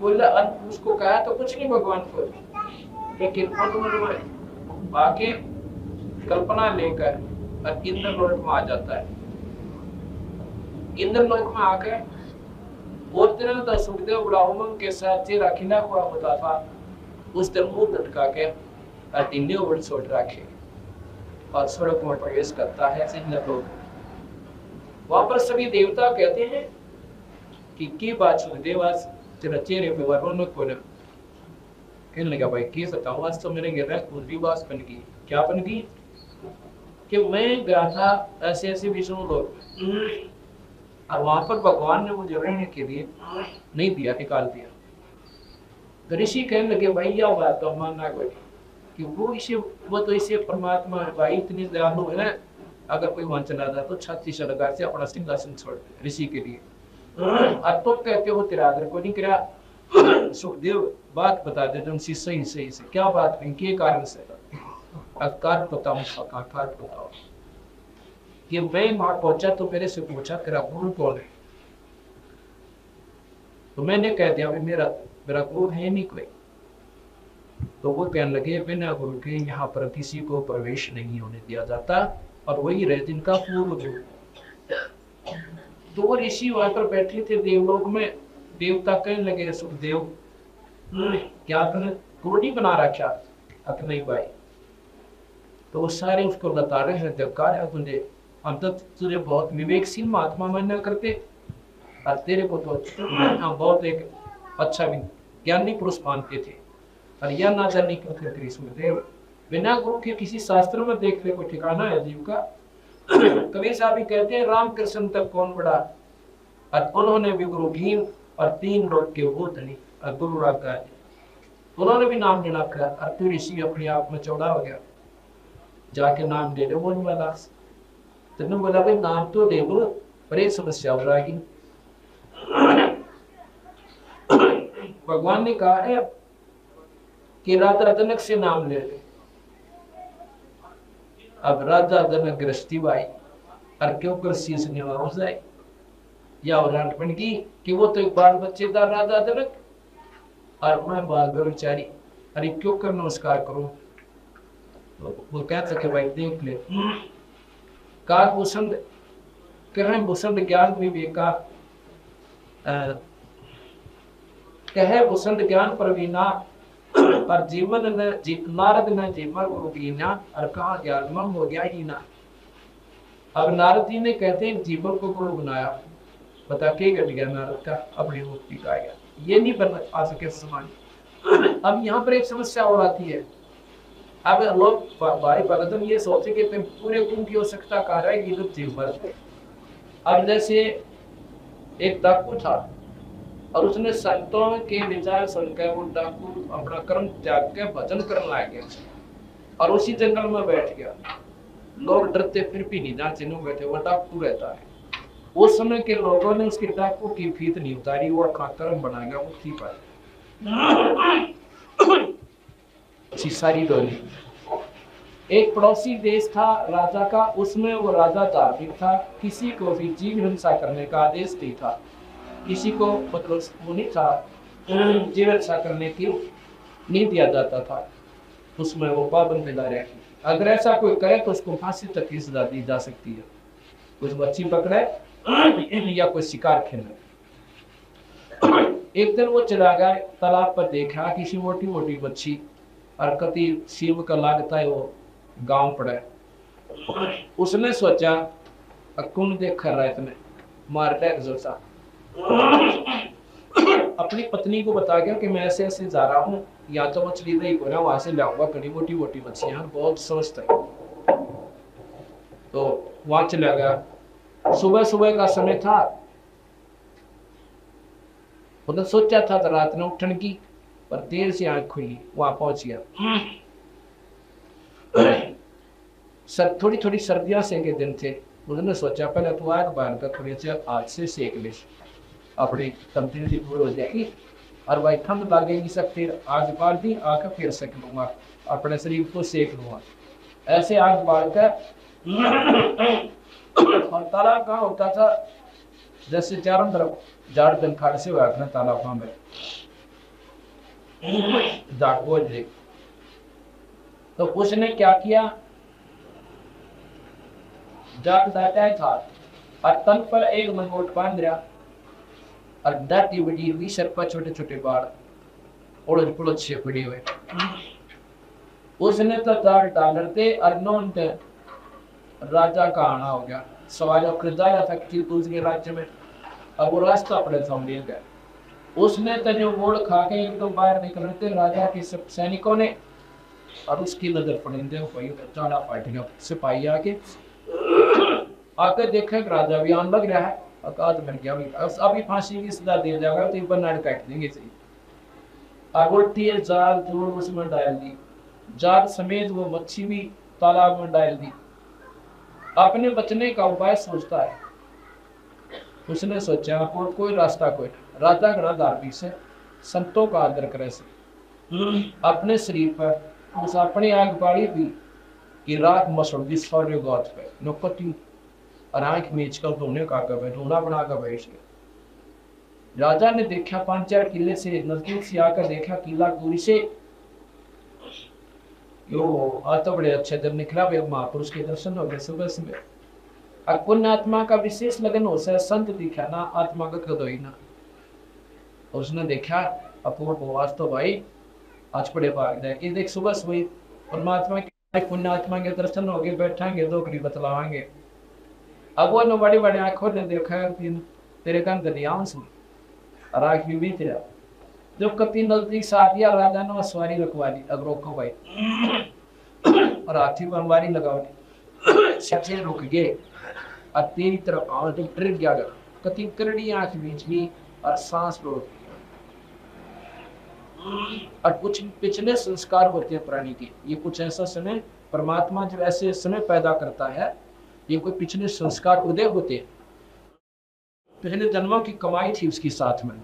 बोला उसको कहा तो कुछ नहीं भगवान को, लेकिन उन्होंने आके कल्पना लेकर और इंद्र लोक में आ जाता है। इंद्र लोक में आकर और दिन तो सुखदेव बड़ा उमंग के साथ चेहरा खिला हुआ होता था, उस दिन मुंह लटका के और इंद्र ऊपर छोड़ रखे और स्वर्ग में प्रवेश करता है इंद्र लोक। वहां पर सभी देवता कहते हैं कि बात सुखदेव आज तेरा चेहरे पे रौनक हो रहा। कहने लगा भाई की बताऊं, आज तो मेरे गिर पूरी बात बन गई। क्या बन गई? कि मैं गया था ऐसे ऐसे विष्णु लोग, और वहां पर भगवान ने मुझे रहने के लिए नहीं दिया, निकाल दिया। तो ऋषि कहने लगे भाई यह बात तो मानना कोई कि वो तो इसे परमात्मा भाई इतनी दयालु है, अगर कोई वहां चला जाए तो छाती से लगा से अपना सिंहासन छोड़ दे ऋषि के लिए। अब तो कहते हो तेरा आदर को नहीं करा। सुखदेव बात बता दे तुम सही सही से क्या बात है, के कारण से कार बताओ कि मैं वहां पहुंचा तो मेरे से पूछा तेरा गुरु कौन है, तो मैंने कह दिया मेरा गुरु है नहीं कोई। तो वो कहने लगे बिना गुरु के यहाँ पर किसी को प्रवेश नहीं होने दिया जाता, और वही रहे जिनका पूर्व गुरु। तो वो ऋषि वहां पर बैठे थे देवलोक में। देवता कहने लगे सुखदेव क्या तुमने गुरु नहीं बना रखा? अक नहीं भाई। तो वो सारे उसको बता रहे हैं देवकार है तुझे, हम तो तुझे बहुत विवेकशील महात्मा मानना करते, और तेरे को तो बहुत एक अच्छा भी ज्ञानी पुरुष मानते थे, और यह ना जाने क्यों थे सुखदेव बिना गुरु के किसी शास्त्र में देखने को ठिकाना है जीव का। कबीर साहब भी कहते हैं राम कृष्ण तक कौन बड़ा, और उन्होंने भी गुरु भीम और 3 लोग के भूत नहीं और गुरु रागा, उन्होंने भी नाम लेना रखा। और फिर ऋषि अपने आप में चौड़ा हो गया, जाके नाम ले लो बोलने वाला। तुमने बोला भाई नाम तो ले लो, पर एक समस्या हो जाएगी। भगवान ने कहा है कि राजा जनक से नाम ले ले। अब राजा जनक गृहस्थी भाई और क्यों कर शीश निवा हो जाए, या बन की कि वो तो एक बाल बच्चेदार राजा जनक और मैं बाल ब्रह्मचारी, अरे क्यों कर नमस्कार करो। तो वो कहता कि भाई देख ले का भूषण भूषण ज्ञान विवेका कहे भूषण ज्ञान प्रवीणा, पर जीवन न नारद न जीवन गुरु कीना, और कहा ज्ञान मम हो गया ही ना। अब नारद जी ने कहते हैं जीवन को गुरु बनाया, बता के घट गया नारद का, अपनी मुक्ति का गया, ये नहीं बन आ सके समान। अब यहाँ पर एक समस्या और आती है। अब लोग भाई भगतन ये सोचे कि पूरे गुरु की आवश्यकता कह रहा है गीत जीवन। अब जैसे एक डाकू था और उसने संतों के विचार सुनकर वो डाकू अपना कर्म त्याग के भजन करने लग गया और उसी जंगल में बैठ गया। लोग डरते फिर भी नहीं जान चिन्ह बैठे, वो डाकू रहता है। उस समय के लोगों ने उसके डाकू की फीत नहीं उतारी, वो कर्म बना गया मुक्ति पर सारी डोली। एक पड़ोसी देश था राजा का, उसमें वो राजा धार्मिक था, किसी को भी जीव हिंसा करने का आदेश नहीं था, किसी को मतलब वो नहीं था जीव हिंसा करने की नहीं दिया जाता था, उसमें वो पाबंदी रही। अगर ऐसा कोई करे तो उसको फांसी तक की सजा दी जा सकती है। कुछ मच्छी पकड़े या कोई शिकार खेले। एक दिन वो चला गया तालाब पर, देखा किसी मोटी मोटी मच्छी और कति शिव का लागता है वो गांव पड़े। उसने सोचा कौन देख रहा है इतने मार ले जोसा। अपनी पत्नी को बता गया कि मैं ऐसे ऐसे जा रहा हूँ, या तो मछली नहीं को ना वहां से लाऊंगा, कड़ी मोटी मोटी मछलियां बहुत स्वस्थ है। तो वहां चला गया। सुबह सुबह का समय था, उन्होंने सोचा था तो रात में उठने की, पर देर से आंख खुली, वहां पहुंच गया। थोड़ी थोड़ी सर्दियां से के दिन थे। उन्होंने सोचा पहले तो आग बांध कर थोड़ी सी आज से सेक ले, अपनी तमतीन पूरी हो जाएगी और भाई ठंड लगेगी सब, फिर आग बाल दी आकर फिर सेक लूंगा, अपने शरीर को सेक लूंगा। ऐसे आग बाल कर और तालाब कहाँ होता था, जैसे चारों तरफ झाड़ जंखाड़ से हुआ अपने तालाब में। जाट बोल रही। तो उसने क्या किया, जाट जाता था और तन पर एक मंगोट बांध रहा और दाटी बड़ी हुई, सर पर छोटे छोटे बाल, उड़द पुड़द से पड़ी हुए। उसने तो जाट डालते और नोन राजा का आना हो गया। सवाल जाया था कि दूसरे राज्य में, अब वो रास्ता अपने सामने गया। उसने तो जो वोड़ खा के एकदम बाहर निकलते राजा के सब सैनिकों ने, और उसकी नजर पड़े भाई चाड़ा पार्टी का सिपाही आके देखे राजा भी आन लग रहा है, अकाद बन गया अभी फांसी की सजा दे जाएगा तो बनाड़ काट देंगे सही। अब उल्टी जाल जोड़ उसमें डाल दी, जाल समेत वो मच्छी भी तालाब में डाल दी। अपने बचने का उपाय सोचता है। उसने सोचा और कोई रास्ता कोई, राजा गणा धार्मिक से, संतों का आदर करे से, अपने शरीर पर उस अपनी आंख बाड़ी भी कि रात muscle this for your God पे नोकती और आंख मीच कर धोने का कब ढूंढा बना कर बैठ गया। राजा ने देखा 5-4 किले से नजदीक से आकर देखा किला दूरी से, यो आज तो बड़े अच्छे दिन निकला भाई, महापुरुष के दर्शन हो गए सुबह सुबह। पुण्य आत्मा का विशेष लगन हो सा संत दिखा ना आत्मागत कदोई ना। उसने देखा अपूर्व आज तो भाई आज बड़े भाग जाए, ये देख सुबह सुबह परमात्मा के पुण्य आत्मा के दर्शन हो गए, बैठाएंगे दो कड़ी बतलावाएंगे। अब वो न बड़ी बड़ी आंखों ने देखा तेरे कान दरियाओं से और आँख भी तेरा जो कति नजदीक से आ गया, राजा ने सवारी रखवा दी। अब रोको भाई और हाथी पर अंबारी लगा दी, सबसे रुक गए और तेरी तरफ आओ तो डर गया, कति करड़ी आंख बीच गई और सांस रोक दी। और कुछ पिछले संस्कार होते हैं प्राणी के, ये कुछ ऐसा समय परमात्मा जब ऐसे समय पैदा करता है, ये कोई पिछले संस्कार उदय होते हैं, पिछले जन्मों की कमाई थी उसकी साथ में।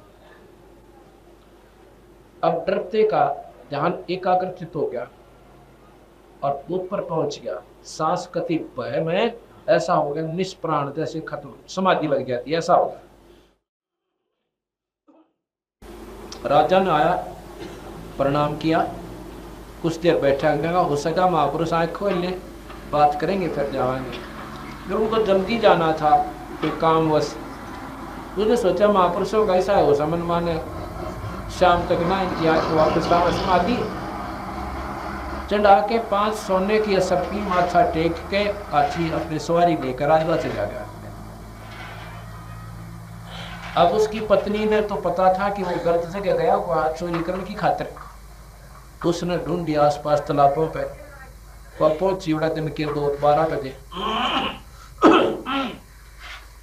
अब डरते का ध्यान एकाग्रचित हो गया और ऊपर पहुंच गया, सांस कति भय में ऐसा हो गया निष्प्राण जैसे खत्म, समाधि लग जाती ऐसा हो गया। राजा ने आया, प्रणाम किया, कुछ देर बैठा, हो सका महापुरुष आँख खोल ले, बात करेंगे फिर जाएंगे। लोगों को जल्दी जाना था कोई काम बस, उसने सोचा महापुरुषों का ऐसा हो समन माने शाम तक ना वापस समाधि चढ़ा के 5 सोने की असरपी माथा टेक के हाथी अपने सवारी लेकर आजवा चला गया। अब उसकी पत्नी ने तो पता था कि वो गलत से गया वो हाथ चोरी करने की खातिर, उसने ढूंढी आसपास तालाबों पे, वह पहुंची बड़ा दिन के 12 बजे।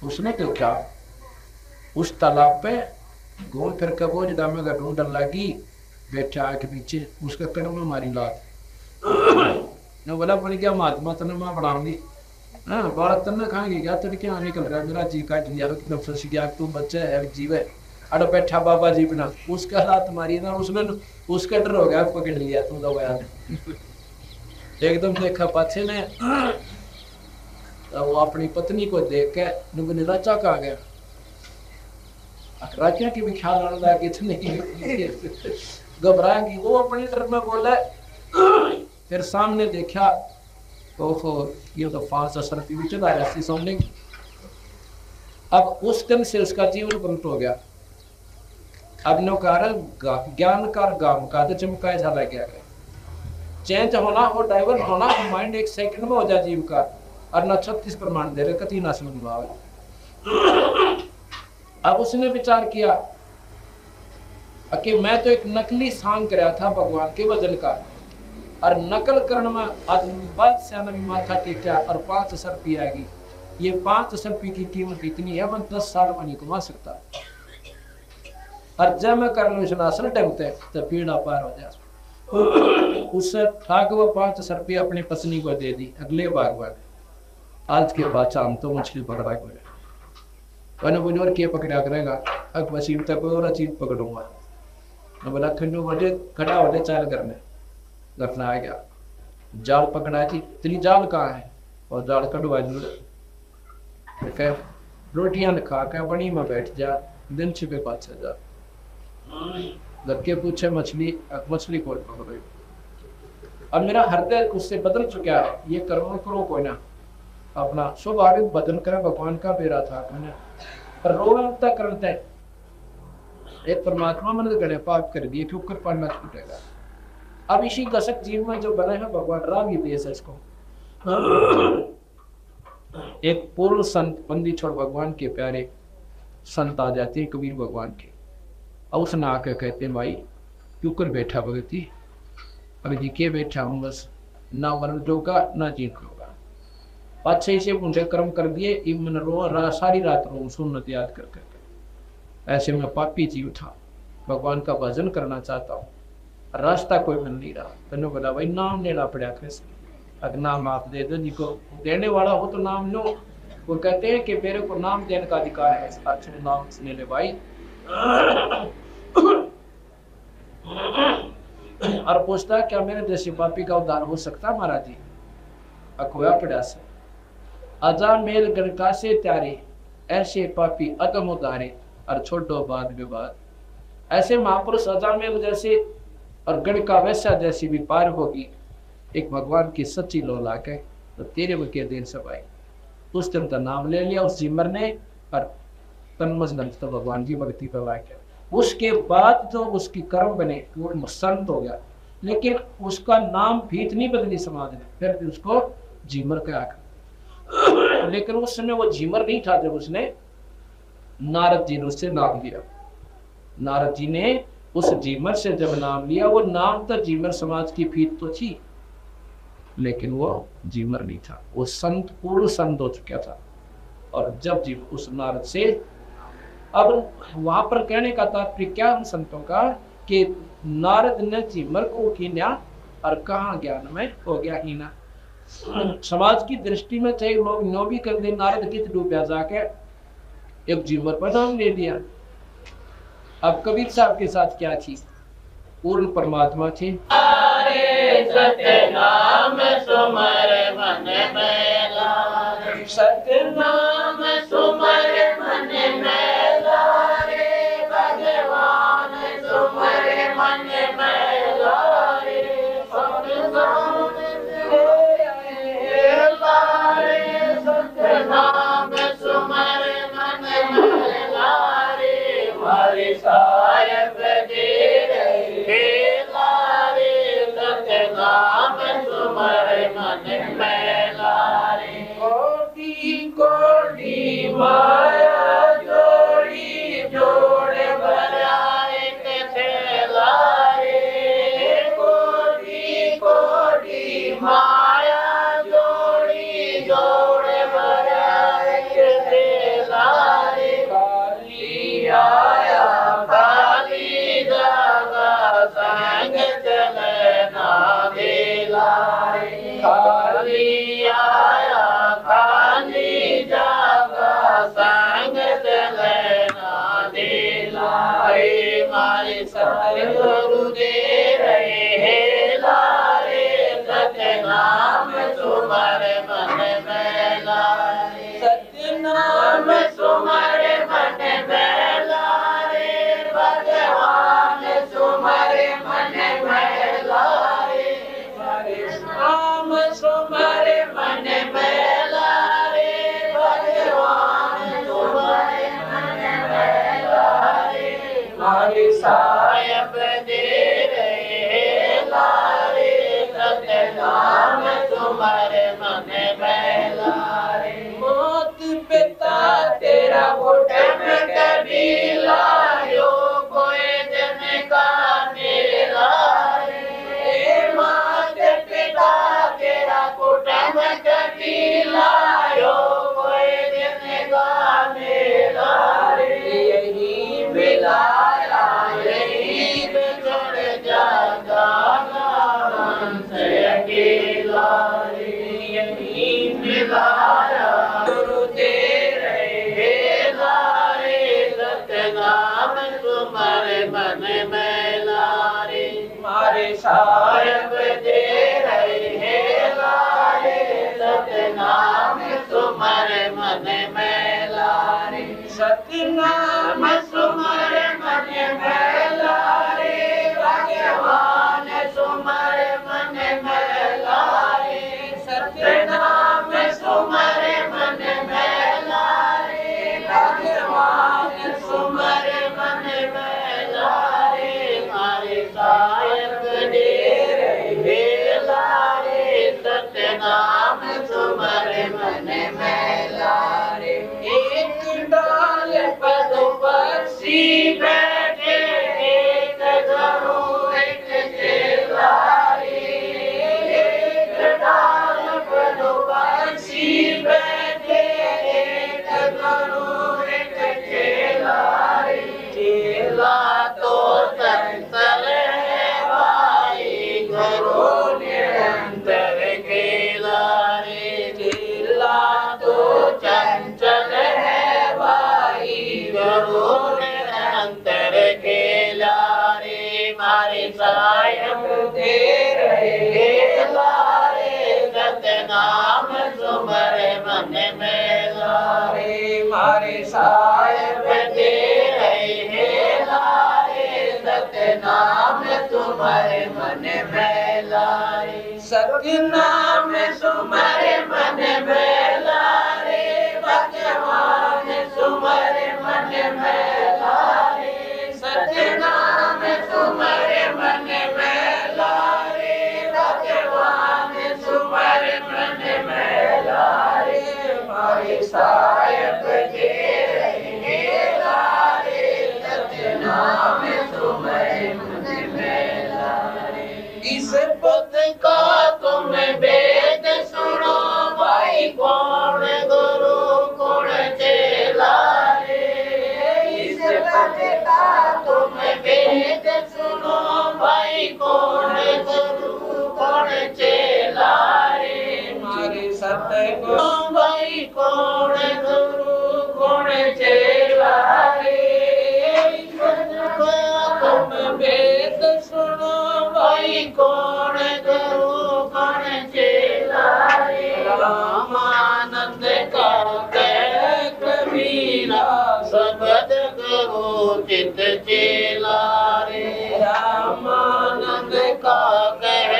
उसने तो क्या उस तालाब पे घूम फिर के वो दामे का ढूंढन लगी, बैठा के पीछे उसका कदम में मारी लात ने बोला बड़ी क्या महात्मा तने मां बढ़ाऊंगी, हाँ बालक तने खाएंगे क्या, तेरे क्या निकल रहा मेरा जी का गया, तू बच्चा है जीवे अड़ बैठा बाबा जी बिना, उसका हाथ मारी ना, उसने उसका डर हो गया पकड़ लिया तू दबाया एकदम देखा पाछे ने, तो वो अपनी पत्नी को देख के नुबने राजा कहा गया, राजा की भी ख्याल आने लगा कि इतने घबराएंगी, वो अपने डर में बोला। फिर सामने देखा ओहो ये तो 5 असरपी भी चला रहा सामने। अब उस दिन से उसका जीवन पलट हो गया। अब नौकार ज्ञानकार गाम का चमका ऐसा लग गया, चेंज होना वो डाइवर्ट होना माइंड 1 सेकंड में हो जाए जीव का, और न 36 प्रमाण दे रहे कति ना समझ भाव। अब उसने विचार किया कि मैं तो एक नकली सांग कराया था भगवान के वजन का, और नकल करने में आदमी से माथा टेका और 5 असरपी आएगी, ये 5 असरपी की कीमत इतनी है, मैं 10 साल में नहीं कमा सकता, और जब मैं कर लूँ असल टाइम तो पीड़ा पार हो जाए। उससे ठाक वो 5 असरपी अपनी पत्नी को दे दी। अगले बार आज के बाद शाम तो मुश्किल पकड़ा और क्या पकड़ा करेगा, अब वसीम तक और चीज पकड़ूंगा, बोला खंडू बजे खड़ा हो चाल करने घटना आ गया, जाल पकड़ा थी, तेरी जाल कहाँ है, और जाल कटवा रोटियां खा के बनी में बैठ जा, दिन छिपे पाछे जा, घर के पूछे मछली को पकड़ो। अब मेरा हृदय उससे बदल चुका है, ये कर्म करो कोई ना, अपना स्वाभाविक भजन करे भगवान का बेरा था पर रोता करते एक परमात्मा मन गणे पाप कर दिए क्यों कर पाना छूटेगा। अब इसी गसक जीव में जो बने हैं भगवान राम ही देश है इसको। एक पूर्ण संत बंदी छोड़ भगवान के प्यारे संत आ जाते हैं कबीर भगवान के, और उसने आके कहते हैं भाई क्यों कर बैठा भगती, अभी जी के बैठा हूँ बस ना मरण जोगा ना जीत होगा, अच्छे से उनसे कर्म कर दिए मन रो सारी रात रो सुन्नत याद कर करके। ऐसे में पापी जीव था, भगवान का भजन करना चाहता हूँ, रास्ता कोई मिल नहीं रहा। तेनों बोला भाई नाम लेना पड़ा कृष्ण, अगर नाम आप दे दो, जिसको देने वाला हो तो नाम लो। वो कहते हैं कि मेरे को नाम देने का अधिकार है, अच्छा नाम ले ले भाई। और पूछता क्या मेरे जैसे पापी का उद्धार हो सकता महाराज जी? अखोया पड़ा से अजा मेल गणका से त्यारे, ऐसे पापी अदम उदारे और छोड़ो बाद विवाद। ऐसे महापुरुष अजामेल जैसे और गणका वैसा जैसी भी पार होगी एक भगवान की सच्ची लोला के तो तेरे के दिन सब आई। उस दिन का नाम ले लिया उस जिमर ने और तन्मजन तो भगवान की भक्ति पर लाके उसके बाद जो उसकी कर्म बने वो संत हो गया, लेकिन उसका नाम भी इतनी बदली समाज ने, फिर उसको जीमर कहा। लेकिन उस समय वो जीमर नहीं था जब उसने नारद जी ने उससे नाम लिया। नारद जी ने उस जीमर से जब नाम लिया, वो नाम तो जीमर समाज की फीत तो थी लेकिन वो जीमर नहीं था, वो संत पूर्ण संत हो चुका था। और जब जीव उस नारद से अब वहां पर कहने का तात्पर्य क्या हम संतों का कि नारद ने जीमर को कीन्या और कहा ज्ञान में हो गया हीना। समाज की दृष्टि में चाहे लोग नो भी कर दे नारद कित डूबा जाके एक जीमर पर नाम ले लिया। अब कबीर साहब के साथ क्या थी? पूर्ण परमात्मा थे। सत्य नाम सुमर मन में लारे, सत्य नाम सुमर मन में लारे, भगवान सुमर मन में लारे, सत्य नाम सुमर मन में लारे, हरि सायब दे रहे लारे, सत्य नाम सुमर मन में लारे। कोटि कोटि माया जोड़ी जोड़ बनाए थे लारे, कोटि कोटि माया जोड़ी जोड़ बनाए थे लारे। काली आया काली जागा संग चलना दे लारे, काली आया काली जागा संग चलना दे लारे। मारे सतगुरु दे रहे लारे, सत्य नाम सुमर मन में लारे, सत्य नाम सुमर मन में लारे, भगवान सुमर मन में लारे, नाम सुमर मन में लारे, भगवान सुमर मन में लारे। हरि सायब दे रहे लारे, सत्य नाम सुमर मन में लारे। मौत पिता तेरा घुटन कभी लायो, कोई जन का मेरा रे, मात पिता तेरा घुटन कभी लायो, कोई जन का मेरा रे। यही मिलाया यही बिछड़ जागा हंस अकेला रे, यही मिलाया गुरु दे रहे लारे, सत्य नाम सुमर मन में लारे। मारे सायब दे रहे लारे, सत्य नाम सुमर मन में लारे, सत्य नाम सुमर मन में लारे, सायब दे रहे लारे सतनाम तुम्हारे मन में लारे मारे सायब दे रहे लारे सतनाम तुम्हारे मन में लारे सतनाम तुम्हारे मन में लारे भगवान तुम्हारे मन में लारे सतनाम तुम्हारे मन में लारे भगवान तुम्हारे मन में लारे मारे सायब दे रहे लारे सतनाम तुम्हारे मन में लारे इस पद का तुम वेद सुनो भाई कौन गुरु कौन चेला रे इस पद का तुम वेद सुनो भाई कौन गुरु कौन चेला रे मारे सतगुरु भाई कौन गुरु कौन चेला रे इस पद का तुम वेद सुनो भाई कौन गुरु कौन चेला रे रामानंद का कह कबीरा सबद गुरु चित चेला रे रामानंद का कह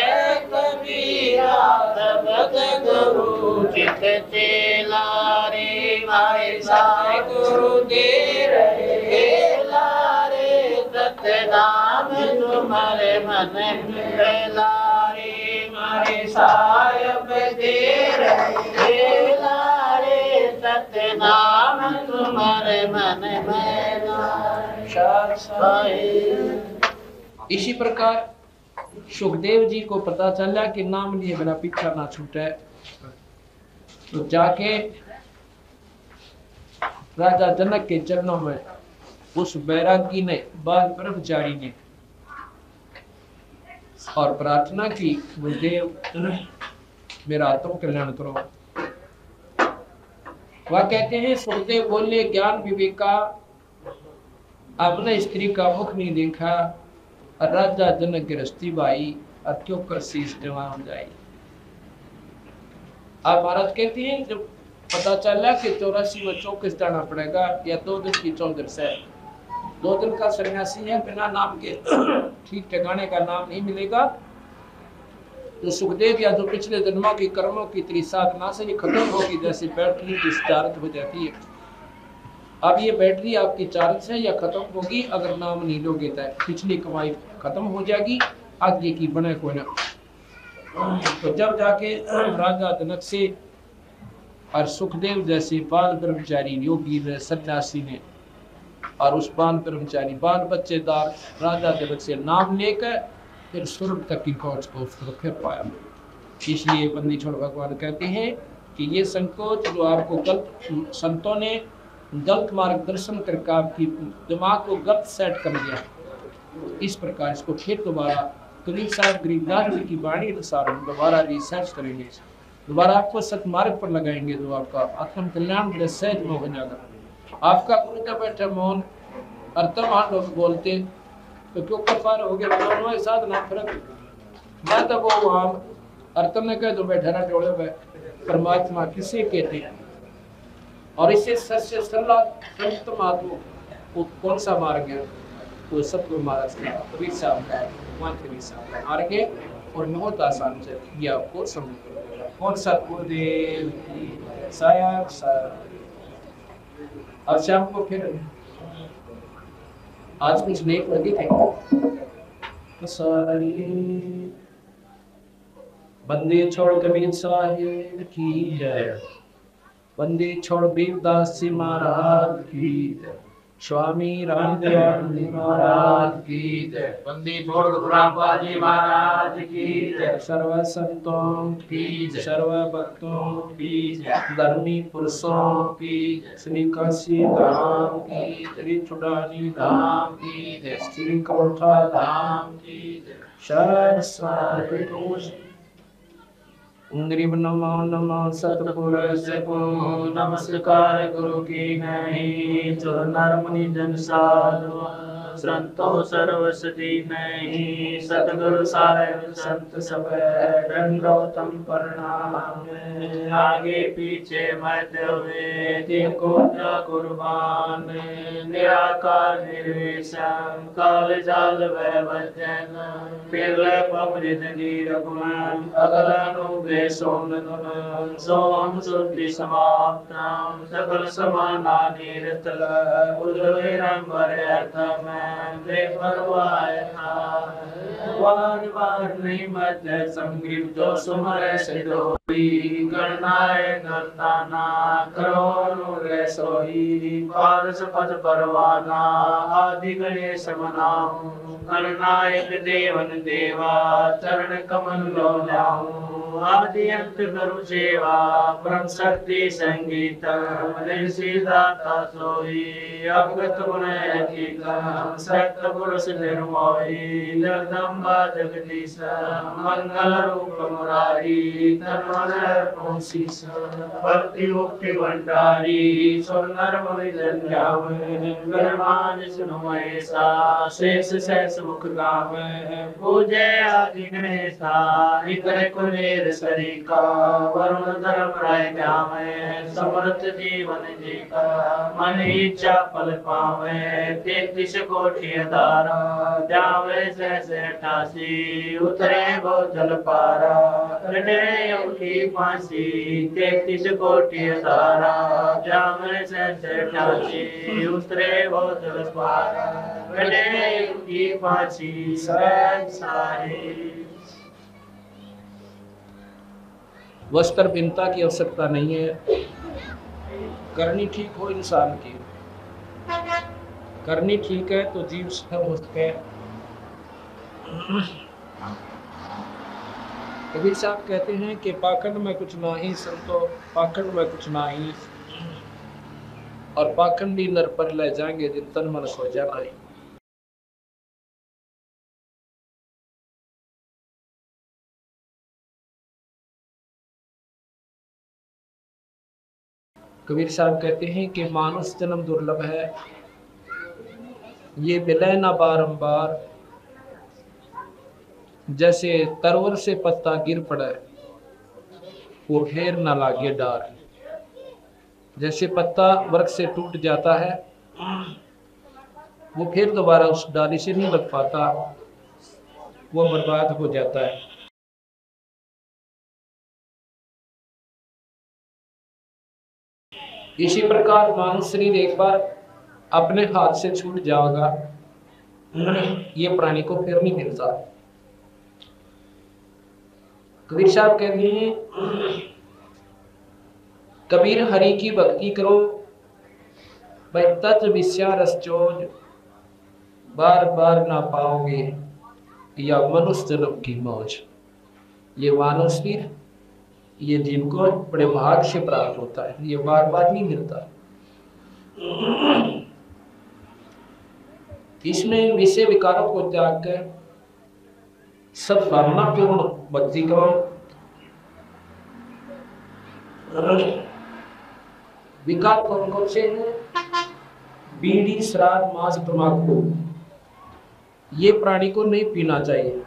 कबीरा सबद गुरु चित चेला रे मारे साई गुरु दे रहे लारे सतनाम तुम्हारे मन में लारे मारे सायब दे रहे लारे सतनाम तुम्हारे मन में लारे। इसी प्रकार सुखदेव जी को पता चला कि नाम लिए बिना पीछा ना छूटे, तो जाके राजा जनक के चरणों में उस बैरागी ने बाल ब्रह्मचारी ने और प्रार्थना की, गुरुदेव मेरा आत्म कल्याण करो। वह कहते हैं सुखदेव बोले ज्ञान विवेका आपने स्त्री का मुख नहीं देखा और राजा जनक गृहस्थी भाई और क्यों कर शीश जमा हो जाए। आप महाराज कहते हैं जब पता चला कि 84 व 24 जाना पड़ेगा या 2 दिन की 14 से 2 दिन का सन्यासी है, बिना नाम के ठीक ठिकाने का नाम नहीं मिलेगा। तो सुखदेव या जो पिछले जन्मों की कर्मों की तेरी साधना से ये खत्म होगी, जैसे बैटरी डिस्चार्ज हो जाती है। अब ये बैटरी आपकी चार्ज है या खत्म होगी, अगर नाम नहीं लोगे तो पिछली कमाई खत्म हो जाएगी, आगे की बने को ना। तो जब जाके राजा जनक से और सुखदेव जैसे बाल ब्रह्मचारी योगी ने सन्यासी ने और उस बाल ब्रह्मचारी बाल बच्चेदार राजा जनक से नाम लेकर फिर स्वर्ग तक की पहुंच को उसको फिर पाया। इसलिए बंदी छोड़ भगवान कहते हैं कि ये संकोच जो आपको गलत संतों ने गलत मार्गदर्शन करके आपकी दिमाग को गलत सेट कर दिया, इस प्रकार इसको फिर दोबारा कबीर साहब गरीबदास जी की वाणी अनुसार हम दोबारा रिसर्च करेंगे, दोबारा आपको सतमार्ग पर लगाएंगे, जो आपका आत्म कल्याण बड़े सहज में हो जाएगा। आपका गुरु का बैठा मौन अर्थमान लोग बोलते तो क्यों कफार हो गया, दोनों के साथ ना फर्क मैं तो वो वहाँ अर्थ ने कह दो बैठा ना जोड़े में परमात्मा किसे कहते हैं। और इसे सच्चे सरला संत महात्मा को कौन सा मार्ग है, वो सतगुरु महाराज का कबीर साहब का कबीर साहब का मार्ग है और बहुत आसान से ये आपको समझ कौन सा गुरुदेव साहब। अब शाम को फिर आज कुछ नेक लगे थे सारी बंदे छोड़ कबीर साहिब की जय, बंदे छोड़ बीरदास जी महाराज की जय, स्वामी रामदेव महाराज की जय, बंदी छोड़ गुरुराम जी महाराज की जय, सर्व संतों की जय, सर्व भक्तों की जय, धर्मी पुरुषों की जय, श्री काशी धाम की, श्री चुड़ानी धाम की जय, श्री कौठा धाम की जय, शरण गरीब नमो नमो सतपुरुष को नमस्कार गुरु की नहीं जो नर मुनि जन साधु संतो सर्वसती नहीं, सतगुरु साहेब संत सब दंडोतम प्रणाम। आगे पीछे मत हुए जिनको कुर्बान, निराकार निर्विषम काल जाल वैवजन, पिघले पवरित नीरगुण अगलानुगे सोमगुण, सोम शुद्धि समाप्तम सकल समानानि रतल उदविरंबर अर्थम देवरवाय वार वार नहीं मत संगीतो सुमर सिद्धोई, गणनाय गर्ताना करो रे सोई, पारस पद परवाना आदि गणेश मनाऊं, गणनायक देवन देवा चरण कमल लो जाऊं, आदि अंत गुरु सेवा परम शक्ति संगीत सीधाता सोई, अवगत गुण सत पुरुष निर्मोही, जगदम्बा जगदीश मंगल रूप मुरारी, तन्मन शीस भक्ति मुक्ति भंडारी, सुंदर मुनि जन्यावे गणमान सुनो ऐसा, शेष शेष मुख गावे पूजे आदि गणेशा, इतर कुलेर सरिका वरुण धर्म राय जावे, समर्थ जीवन जी का मन इच्छा फल पावे, 33 कोटि धारा जावे सहसे 88, उतरे वो जल पारा कटे उठी फांसी, 33 कोटि धारा जावे सहसे 88, उतरे वो जल पारा कटे उठी फांसी सारी। वस्त्रहीनता की आवश्यकता नहीं है, करनी ठीक हो इंसान की, करनी ठीक है तो जीव सब उसके। कबीर साहब कहते हैं कि पाखंड में कुछ नाही संतो, पाखंड में कुछ नाही, और पाखंडी नर पर ले जाएंगे जिन तन मन सो जाना ही। कबीर साहब कहते हैं कि मानुष जन्म दुर्लभ है, ये मिले ना बारंबार, जैसे तरवर से पत्ता गिर पड़े वो फिर ना लागे डार। जैसे पत्ता वृक्ष से टूट जाता है वो फिर दोबारा उस डाली से नहीं लग पाता, वो बर्बाद हो जाता है। इसी प्रकार मानव शरीर एक बार अपने हाथ से छूट जाएगा, ये प्राणी को फिर नहीं मिलता। कबीर साहब कहते हैं कबीर हरि की भक्ति करो, भाई तत्व विचार रसचोज, बार बार ना पाओगे या मनुष्य जन्म की मौज। ये मानव शरीर ये जिनको बड़े भाग से प्राप्त होता है, ये बार बार नहीं मिलता। इसमें विषय विकारों को त्याग कर सब भावनापूर्ण भक्ति करो। विकार कौन कौन से हैं? बीड़ी, शराब, मांस, तंबाकू, ये प्राणी को नहीं पीना चाहिए।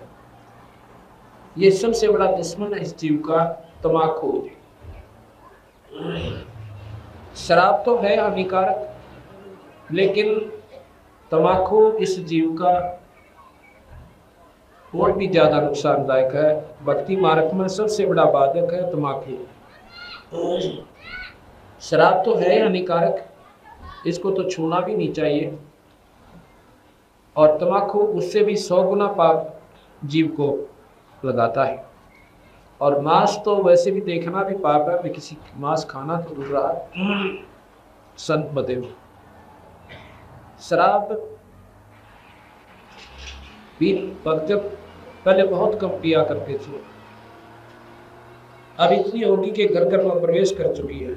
ये सबसे बड़ा दुश्मन है इस जीव का, तंबाकू। शराब तो है हानिकारक, लेकिन तंबाकू इस जीव का और भी ज्यादा नुकसानदायक है। भक्ति मार्ग में सबसे बड़ा बाधक है तंबाकू। शराब तो है हानिकारक, इसको तो छूना भी नहीं चाहिए, और तंबाकू उससे भी 100 गुना पाप जीव को लगाता है। और मांस तो वैसे भी देखना भी पाप है, मैं किसी मांस खाना तो दूर रहा। संत बते शराब भक्त पहले बहुत कम पिया करते थे, अब इतनी होगी कि घर घर में प्रवेश कर चुकी है।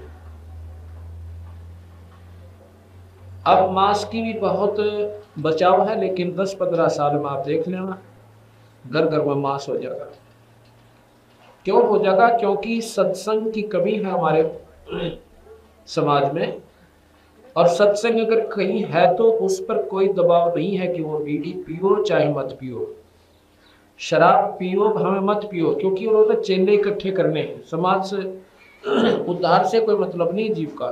अब मांस की भी बहुत बचाव है, लेकिन 10-15 साल में आप देख लेना घर घर में मांस हो जाएगा। क्यों हो जाएगा? क्योंकि सत्संग की कमी है हमारे समाज में। और सत्संग अगर कहीं है तो उस पर कोई दबाव नहीं है कि वो बीड़ी पियो चाहे मत पियो, शराब पियो हमें मत पियो, क्योंकि उन्होंने चेले इकट्ठे करने हैं। समाज से उद्धार से कोई मतलब नहीं जीव का।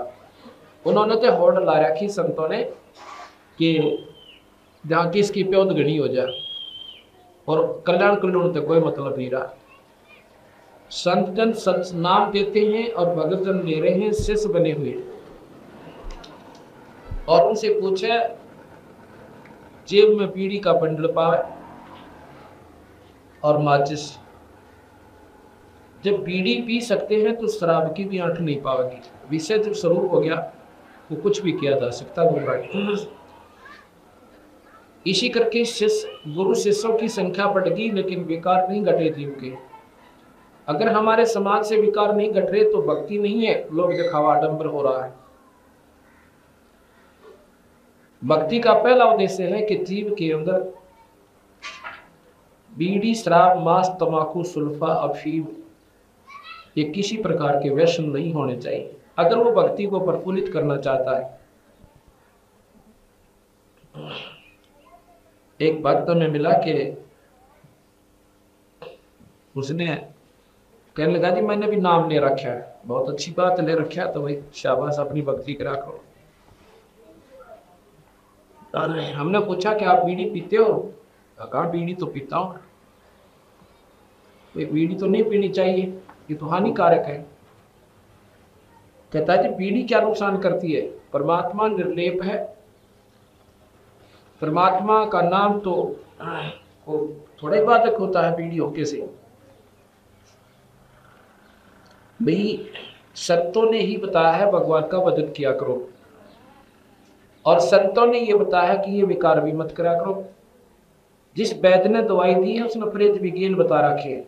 उन्होंने तो होड़ ला रखी संतों ने कि जहाँ किसकी प्योद घड़ी हो जाए, और कल्याण कल्याण तो कोई मतलब नहीं रहा। संत जन सत नाम देते हैं और भगत जन ले रहे हैं, शिष्य बने हुए। और उनसे पूछे जेब में बीड़ी का बंडल पावे और माचिस। जब बीड़ी पी सकते हैं तो शराब की भी आंख नहीं पावेगी। विषय जब स्वरूप हो गया तो कुछ भी किया जा सकता है। इसी करके शिष्य गुरु शिष्यों की संख्या बढ़ गई, लेकिन विकार नहीं घटे जीव के। अगर हमारे समाज से विकार नहीं घट रहे तो भक्ति नहीं है, लोग दिखावा आडंबर हो रहा है। भक्ति का पहला उद्देश्य है कि जीव के अंदर बीड़ी, शराब, मांस, तंबाकू, सुल्फा, अफीम ये किसी प्रकार के व्यसन नहीं होने चाहिए, अगर वो भक्ति को प्रफुल्लित करना चाहता है। एक भक्त में मिला कि उसने कहने लगा जी मैंने भी नाम ले रखा है, बहुत अच्छी बात ले रखा है, तो भाई शाबाश अपनी भक्ति करा करो। हमने पूछा कि आप बीड़ी पीते हो? कहा बीड़ी तो पीता हूं। बीड़ी तो नहीं पीनी चाहिए, ये तो हानिकारक है। कहता है जी बीड़ी क्या नुकसान करती है? परमात्मा निर्लेप है, परमात्मा का नाम तो थोड़ा ही बाधक होता है बीड़ी होके से। भाई संतों ने ही बताया है भगवान का भजन किया करो, और संतों ने ये बताया कि ये विकार भी मत करा करो। जिस वैद्य ने दवाई दी है उसने प्रेत विज्ञान बता रखे है।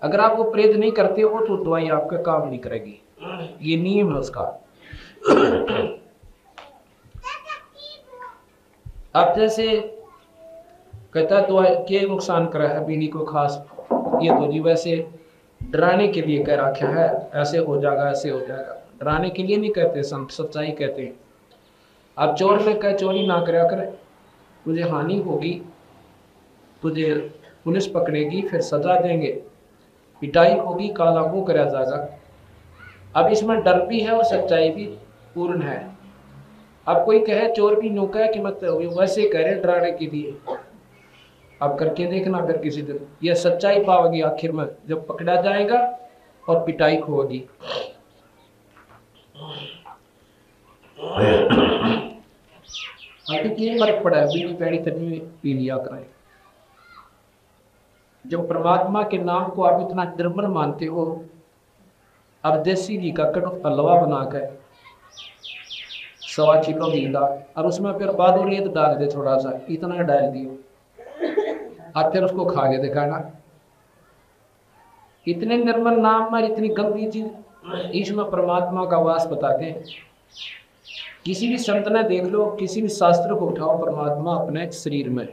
अगर आप वो प्रेत नहीं करते हो तो दवाई आपका काम नहीं करेगी, ये नियम है उसका। अब जैसे कहता है दवाई के नुकसान करा है बीड़ी को खास, ये तो जी वैसे डराने के लिए कह रखा है, ऐसे हो जाएगा ऐसे हो जाएगा। डराने के लिए नहीं कहते संत, सच्चाई कहते हैं। अब चोर ने कहा चोरी ना करया करे, तुझे हानि होगी, तुझे पुलिस पकड़ेगी, फिर सजा देंगे, पिटाई होगी, काला मुंह कराया जाएगा। अब इसमें डर भी है और सच्चाई भी पूर्ण है। अब कोई कहे चोर भी नौका है कि मत वैसे कह रहे डराने के लिए, अब करके देखना फिर किसी दिन यह सच्चाई पाओगी आखिर में जब पकड़ा जाएगा और पिटाई होगी। अभी फर्क पड़ा है, बीड़ी पैड़ी तनी पी लिया करें। जब परमात्मा के नाम को आप इतना निर्मल मानते हो, अब देसी घी का कटुक हलवा बनाकर 1.25 किलो घी डाल और उसमें फिर बादू रेत डाल दे, थोड़ा सा इतना डाल दियो और फिर उसको खा के दिखाना। इतने निर्मल नाम में इतनी गंदी चीज, इसमें परमात्मा का वास बताते हैं। किसी भी संत ने देख लो, किसी भी शास्त्र को उठाओ, परमात्मा अपने शरीर में,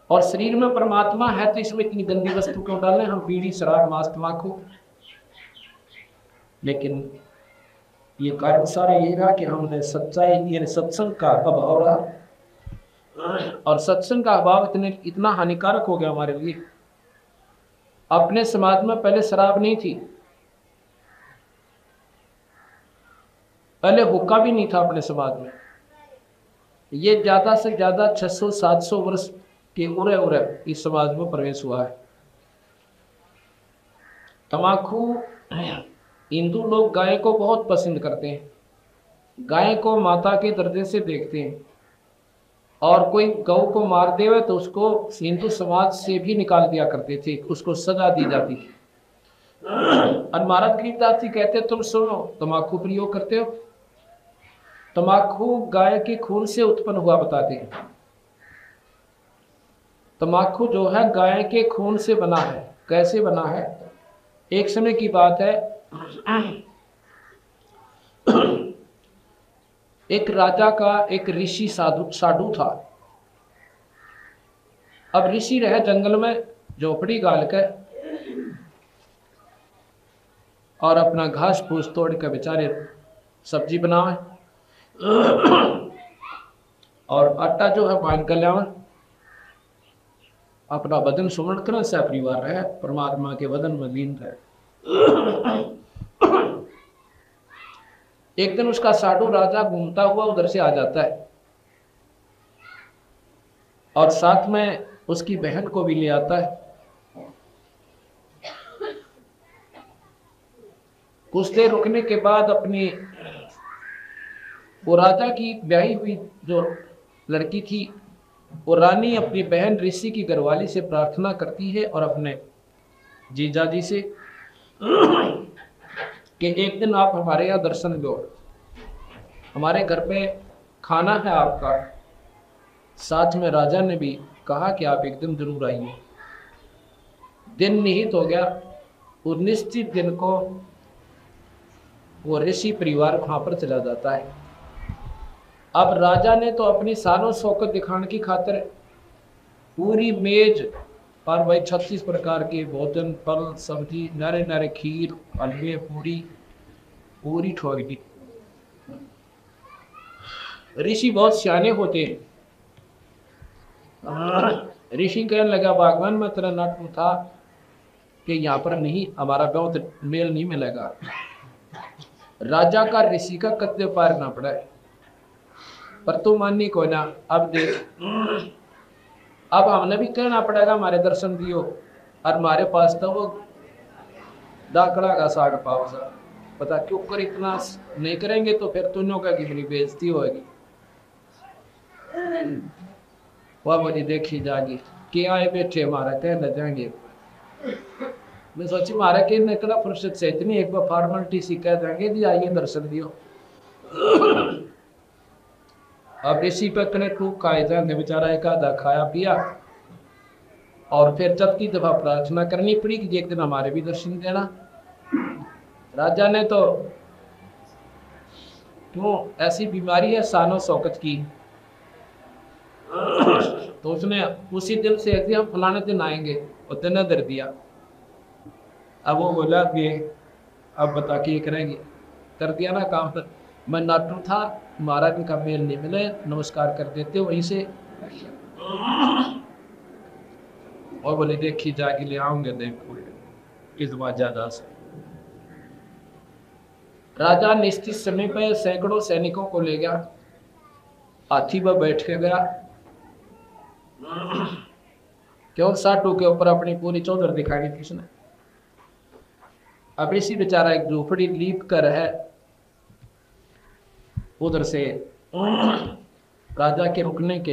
और शरीर में परमात्मा है तो इसमें इतनी गंदी वस्तु क्यों डालें हम? बीड़ी, शराब, मांस, तंबाकू। लेकिन ये कारण सारा ये रहा कि हमने सच्चाई यानी सत्संग का अभाव रहा, और सत्संग का अभाव इतना हानिकारक हो गया हमारे लिए। अपने समाज में पहले शराब नहीं थी, पहले हुक्का भी नहीं था अपने समाज में। ये ज्यादा से ज्यादा 600-700 वर्ष के उरे इस समाज में प्रवेश हुआ है। तंबाकू, हिंदू लोग गाय को बहुत पसंद करते हैं, गाय को माता के दर्जे से देखते हैं, और कोई गौ को मार देवे तो उसको हिंदू समाज से भी निकाल दिया करते थे, उसको सजा दी जाती थी। और महाराज गरीबदास जी कहते तुम सुनो तंबाकू प्रयोग करते हो, तंबाकू गाय के खून से उत्पन्न हुआ बताते हैं। तंबाकू जो है गाय के खून से बना है। कैसे बना है? एक समय की बात है, एक राजा का एक ऋषि साधु था। अब ऋषि रहे जंगल में झोपड़ी गाल कर और अपना घास फूस तोड़ कर बेचारे सब्जी बनावे और आटा जो है बांध कर लियावे, अपना बदन सुमण कर सह परिवार है, परमात्मा के वदन में लीन रहे। एक दिन उसका साधु राजा घूमता हुआ उधर से आ जाता है और साथ में उसकी बहन को भी ले आता है। कुछ देर रुकने के बाद अपनी वो राजा की ब्याही हुई जो लड़की थी, वो रानी अपनी बहन ऋषि की घरवाली से प्रार्थना करती है और अपने जीजा जी से कि एक दिन आप हमारे यहाँ दर्शन दो, हमारे घर पे खाना है आपका। साथ में राजा ने भी कहा कि आप एक दिन जरूर आइए। दिन निहित हो गया। उस निश्चित दिन को वो ऋषि परिवार वहां पर चला जाता है। अब राजा ने तो अपनी सानों शौकत दिखाने की खातिर पूरी मेज और भाई 36 प्रकार के भोजन, फल, सब्जी, नारे नारे खीर, हलवे, पूरी ठोक दी। ऋषि बहुत सियाने होते हैं। ऋषि कहने लगा, भगवान मैं तेरा नाटक था कि यहाँ पर नहीं, हमारा बहुत मेल नहीं मिलेगा। राजा का ऋषि का कत्ते पार ना पड़ा है, पर तू माननी को ना। अब देख, अब हमने भी कहना पड़ेगा हमारे दर्शन दियो, और हमारे पास तो वो दाखड़ा का साग पाव सा, पता क्यों कर इतना नहीं करेंगे तो फिर तुनों का कितनी बेइज्जती होगी। वह बोली देखी जागी कि आए बैठे हमारा कहने जाएंगे। मैं सोची मारा के निकला फुर्सत से इतनी एक बार फॉर्मेलिटी सी कह देंगे जी आइए दर्शन दियो। अब ऋषि पे कने टूक खाए जाने बेचारा एक आधा खाया पिया और फिर चौथी दफा प्रार्थना करनी पड़ी कि एक दिन हमारे भी दर्शन देना। राजा ने तो क्यों ऐसी बीमारी है सानो शौकत की, तो उसने उसी दिन से हम फलाने दिन आएंगे और दिन दर दिया। अब वो बोला कि अब बता के करेंगे, कर दिया ना काम। तो मैं नाटू था, महाराज का मेल नहीं मिले, नमस्कार कर देते वहीं से। और बोले देखी जाके ले आऊंगे, देखो इस बार ज्यादा से। राजा निश्चित समय पर सैकड़ों सैनिकों को ले गया, हाथी पर बैठ के गया, क्यों साटू के ऊपर अपनी पूरी चौधर दिखाई थी उसने। अब इसी बेचारा एक झोपड़ी लीप कर है, उधर से राजा के रुकने के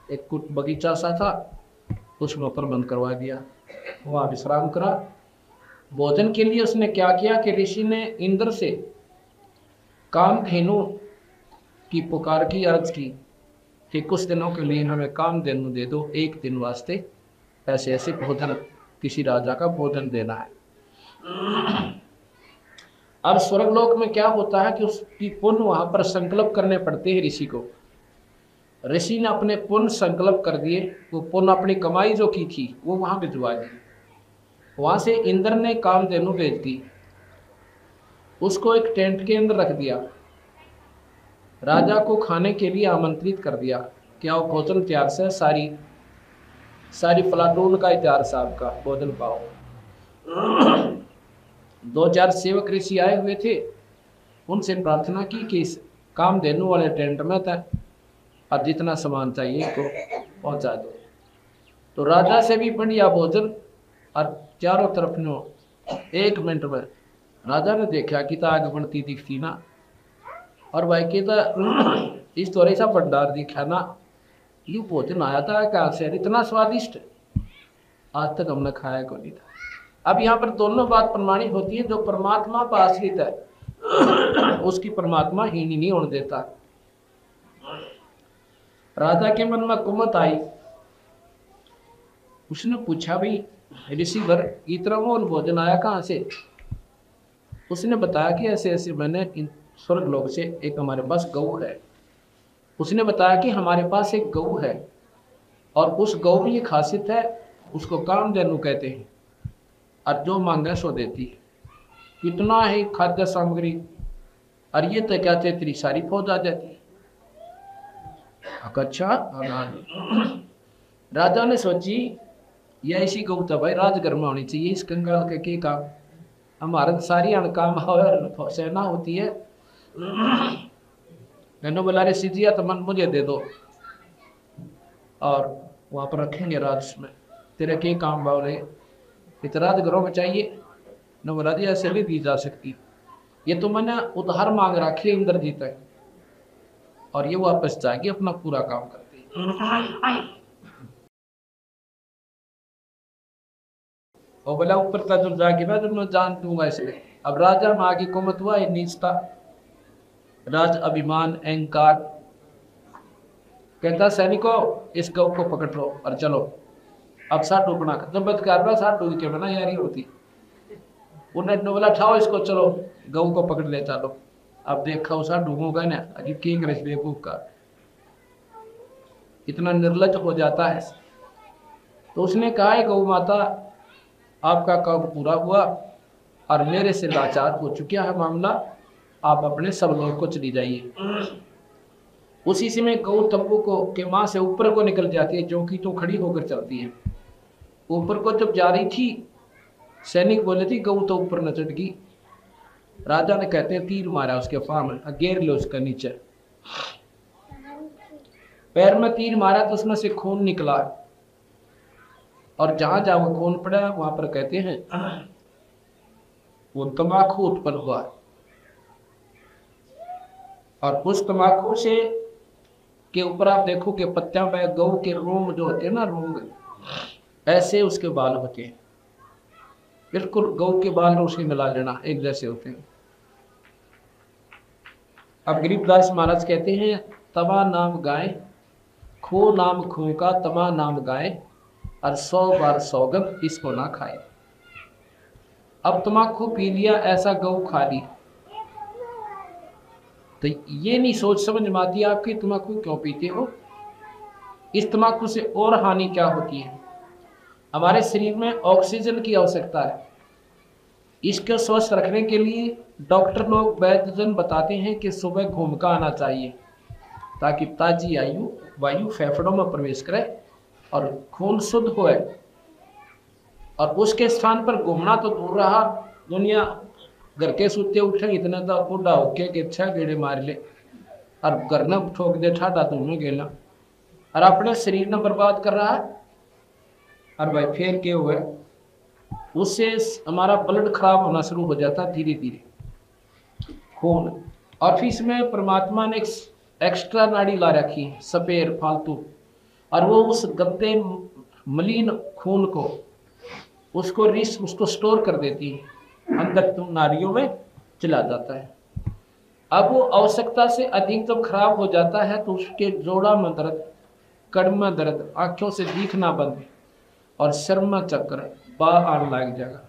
एक कुछ बगीचा सा था, उसमें ऊपर बंद करवा दिया, वहाँ विश्राम करा। भोजन के लिए उसने क्या किया कि ऋषि ने इंद्र से कामधेनु की पुकार की, अर्ज की कि कुछ दिनों के लिए हमें कामधेनु दे दो, एक दिन वास्ते ऐसे ऐसे भोजन, किसी राजा का भोजन देना है। अब स्वर्गलोक में क्या होता है कि उसकी पुण्य वहां पर संकल्प करने पड़ते हैं ऋषि को। ऋषि ने अपने पुण्य संकल्प कर दिए, वो पुण्य अपनी कमाई जो की थी वो वहां भिजवा दी। वहां से इंद्र ने कामधेनु भेज दी, उसको एक टेंट के अंदर रख दिया, राजा को खाने के लिए आमंत्रित कर दिया कि आओ भोजन तैयार से, सारी फलाटून का तैयार से आपका भोजन पाओ। 2-4 सेवक ऋषि आए हुए थे, उनसे प्रार्थना की कि इस कामधेनु वाले टेंट में था और जितना सामान चाहिए इसको पहुंचा दो। तो राजा से भी बढ़िया भोजन और चारों तरफ नो 1 मिनट में राजा ने देखा कि आग बढ़ती दिखती ना, और भाई की तो इस थोड़े सा भंडार दिखा ना, ये भोजन आया था कहाँ से, इतना स्वादिष्ट आज तक हमने खाया को नहीं था। अब यहाँ पर दोनों बात प्रमाणित होती है, जो परमात्मा पर आश्रित है उसकी परमात्मा हीन नहीं होने देता। राजा के मन में कुमत आई, उसने पूछा भाई ऋषि वर इतना मोल भोजन आया कहाँ से। उसने बताया कि ऐसे ऐसे मैंने स्वर्ग लोक से एक हमारे पास गऊ है। उसने बताया कि हमारे पास एक गऊ है और उस गऊ में ये खासियत है, उसको कामधेनु कहते हैं और जो मांगे सो देती है। कितना ही खाद्य सामग्री और ये तो क्या थे, तेरी सारी फौज आ जाती। अच्छा, राजा ने सोची ये ऐसी गौ तो भाई राजगर में होनी चाहिए, इस कंगाल के काम, हमारा सारी अणकाम सेना होती है। मैंने बोला रे सिजिया तो मन मुझे दे दो और वहां पर रखेंगे राज में, तेरे के काम बावले इतना राजगरों में चाहिए न। बोला जी ऐसे भी दी जा सकती, ये तो मैंने उधार मांग रखी है इंद्रजीत है, और ये वापस जाके अपना पूरा काम करते हैं। और बोला ऊपर का जब जाके मैं जान दूंगा इसलिए। अब राजा माँ की कुमत हुआ नीचता, राज अभिमान अहंकार, कहता सैनिकों इस गौ को पकड़ लो और चलो। अब साटू बना खत्म बद कर साटू के बना यारी होती, उन्होंने बोला उठाओ इसको, चलो गौ को पकड़ ले चलो। अब देखा उसा डूबूंगा ना अभी किंग रश बेवकूफ का इतना निर्लज हो जाता है। तो उसने कहा है गौ माता आपका काम पूरा हुआ और मेरे से लाचार हो चुका है मामला, आप अपने सब लोग को चली जाइए। उसी समय गौ तंबू को के माँ से ऊपर को निकल जाती है, जो कि तो खड़ी होकर चलती है। ऊपर को जब जा रही थी सैनिक बोले थी गौ तो ऊपर न चढ़ गई। राजा ने कहते हैं तीर मारा उसके फार्म में, घेर लो उसका नीचे। पैर में तीर मारा तो उसमें से खून निकला, और जहां जहां वो खून पड़ा वहां पर कहते हैं वो तंबाकू उत्पन्न हुआ, और उस तंबाकू से के ऊपर आप देखो कि पत्तियां पे गौ के रोम जो होते हैं ना, रोम ऐसे उसके बाल होते हैं, बिल्कुल गौ के बाल और उसके मिला लेना एक जैसे होते हैं। अब गरीबदास महाराज कहते हैं तवा नाम गाय खो नाम खो का, तमा नाम गाय और 100 बार सौगंध इसको ना खाए। अब तम्बाकू पी लिया ऐसा गौ खा ली, तो ये नहीं सोच समझ में आती आपकी तम्बाकू क्यों पीते हो, इस तम्बाकू से और हानि क्या होती है। हमारे शरीर में ऑक्सीजन की आवश्यकता है, इसको स्वस्थ रखने के लिए डॉक्टर लोग वैद्यजन बताते हैं कि सुबह घूम कर आना चाहिए ताकि ताजी वायु फेफड़ों में प्रवेश करे और खून शुद्ध होए। और उसके स्थान पर घूमना तो दूर रहा, दुनिया घर के सूते उठे इतना तो बूढ़ा होके कि अच्छा गेड़े मार ले और घर न ठोक दे ठाडा तुम्हें गेला और अपने शरीर ने बर्बाद कर रहा है। और भाई फिर क्या हुआ, उससे हमारा ब्लड खराब होना शुरू हो जाता धीरे धीरे खून। और फिर इसमें परमात्मा ने एक्स्ट्रा नाड़ी ला रखी है सपेर फालतू, और वो उस गंदे मलिन खून को उसको स्टोर कर देती है, अंदर तुम नाड़ियों में चला जाता है। अब वो आवश्यकता से अधिक जब खराब हो जाता है तो उसके जोड़ा में दर्द, कड़ में दर्द, आंखों से दिखना बंद और सिर में चक्कर बाहर आने लग जाएगा,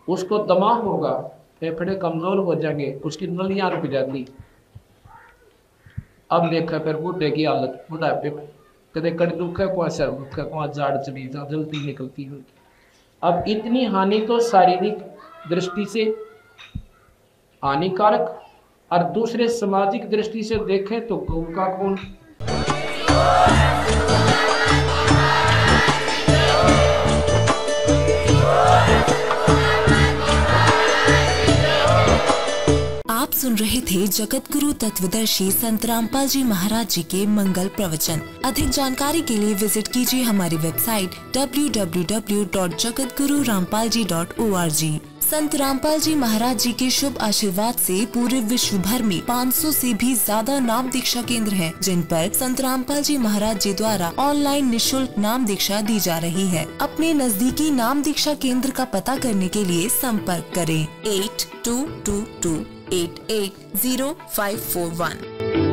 उसको दमा होगा, फेफड़े कमजोर हो जाएंगे, उसकी नलियां रुक जाती। अब देखा फिर बूढ़े की हालत, बुढ़ापे में कदे कड़ दुख है, कोई सिर दुख है, कोई जाड़ चली जल्दी निकलती है। अब इतनी हानि तो शारीरिक दृष्टि से हानिकारक, और दूसरे सामाजिक दृष्टि से देखें तो गौ का खून। आप सुन रहे थे जगत गुरु तत्वदर्शी संत रामपाल जी महाराज जी के मंगल प्रवचन। अधिक जानकारी के लिए विजिट कीजिए हमारी वेबसाइट www.jagatgururampalji.org। संत रामपाल जी महाराज जी के शुभ आशीर्वाद से पूरे विश्व भर में 500 से भी ज्यादा नाम दीक्षा केंद्र हैं, जिन पर संत रामपाल जी महाराज जी द्वारा ऑनलाइन निशुल्क नाम दीक्षा दी जा रही है। अपने नजदीकी नाम दीक्षा केंद्र का पता करने के लिए संपर्क करें 8222880541।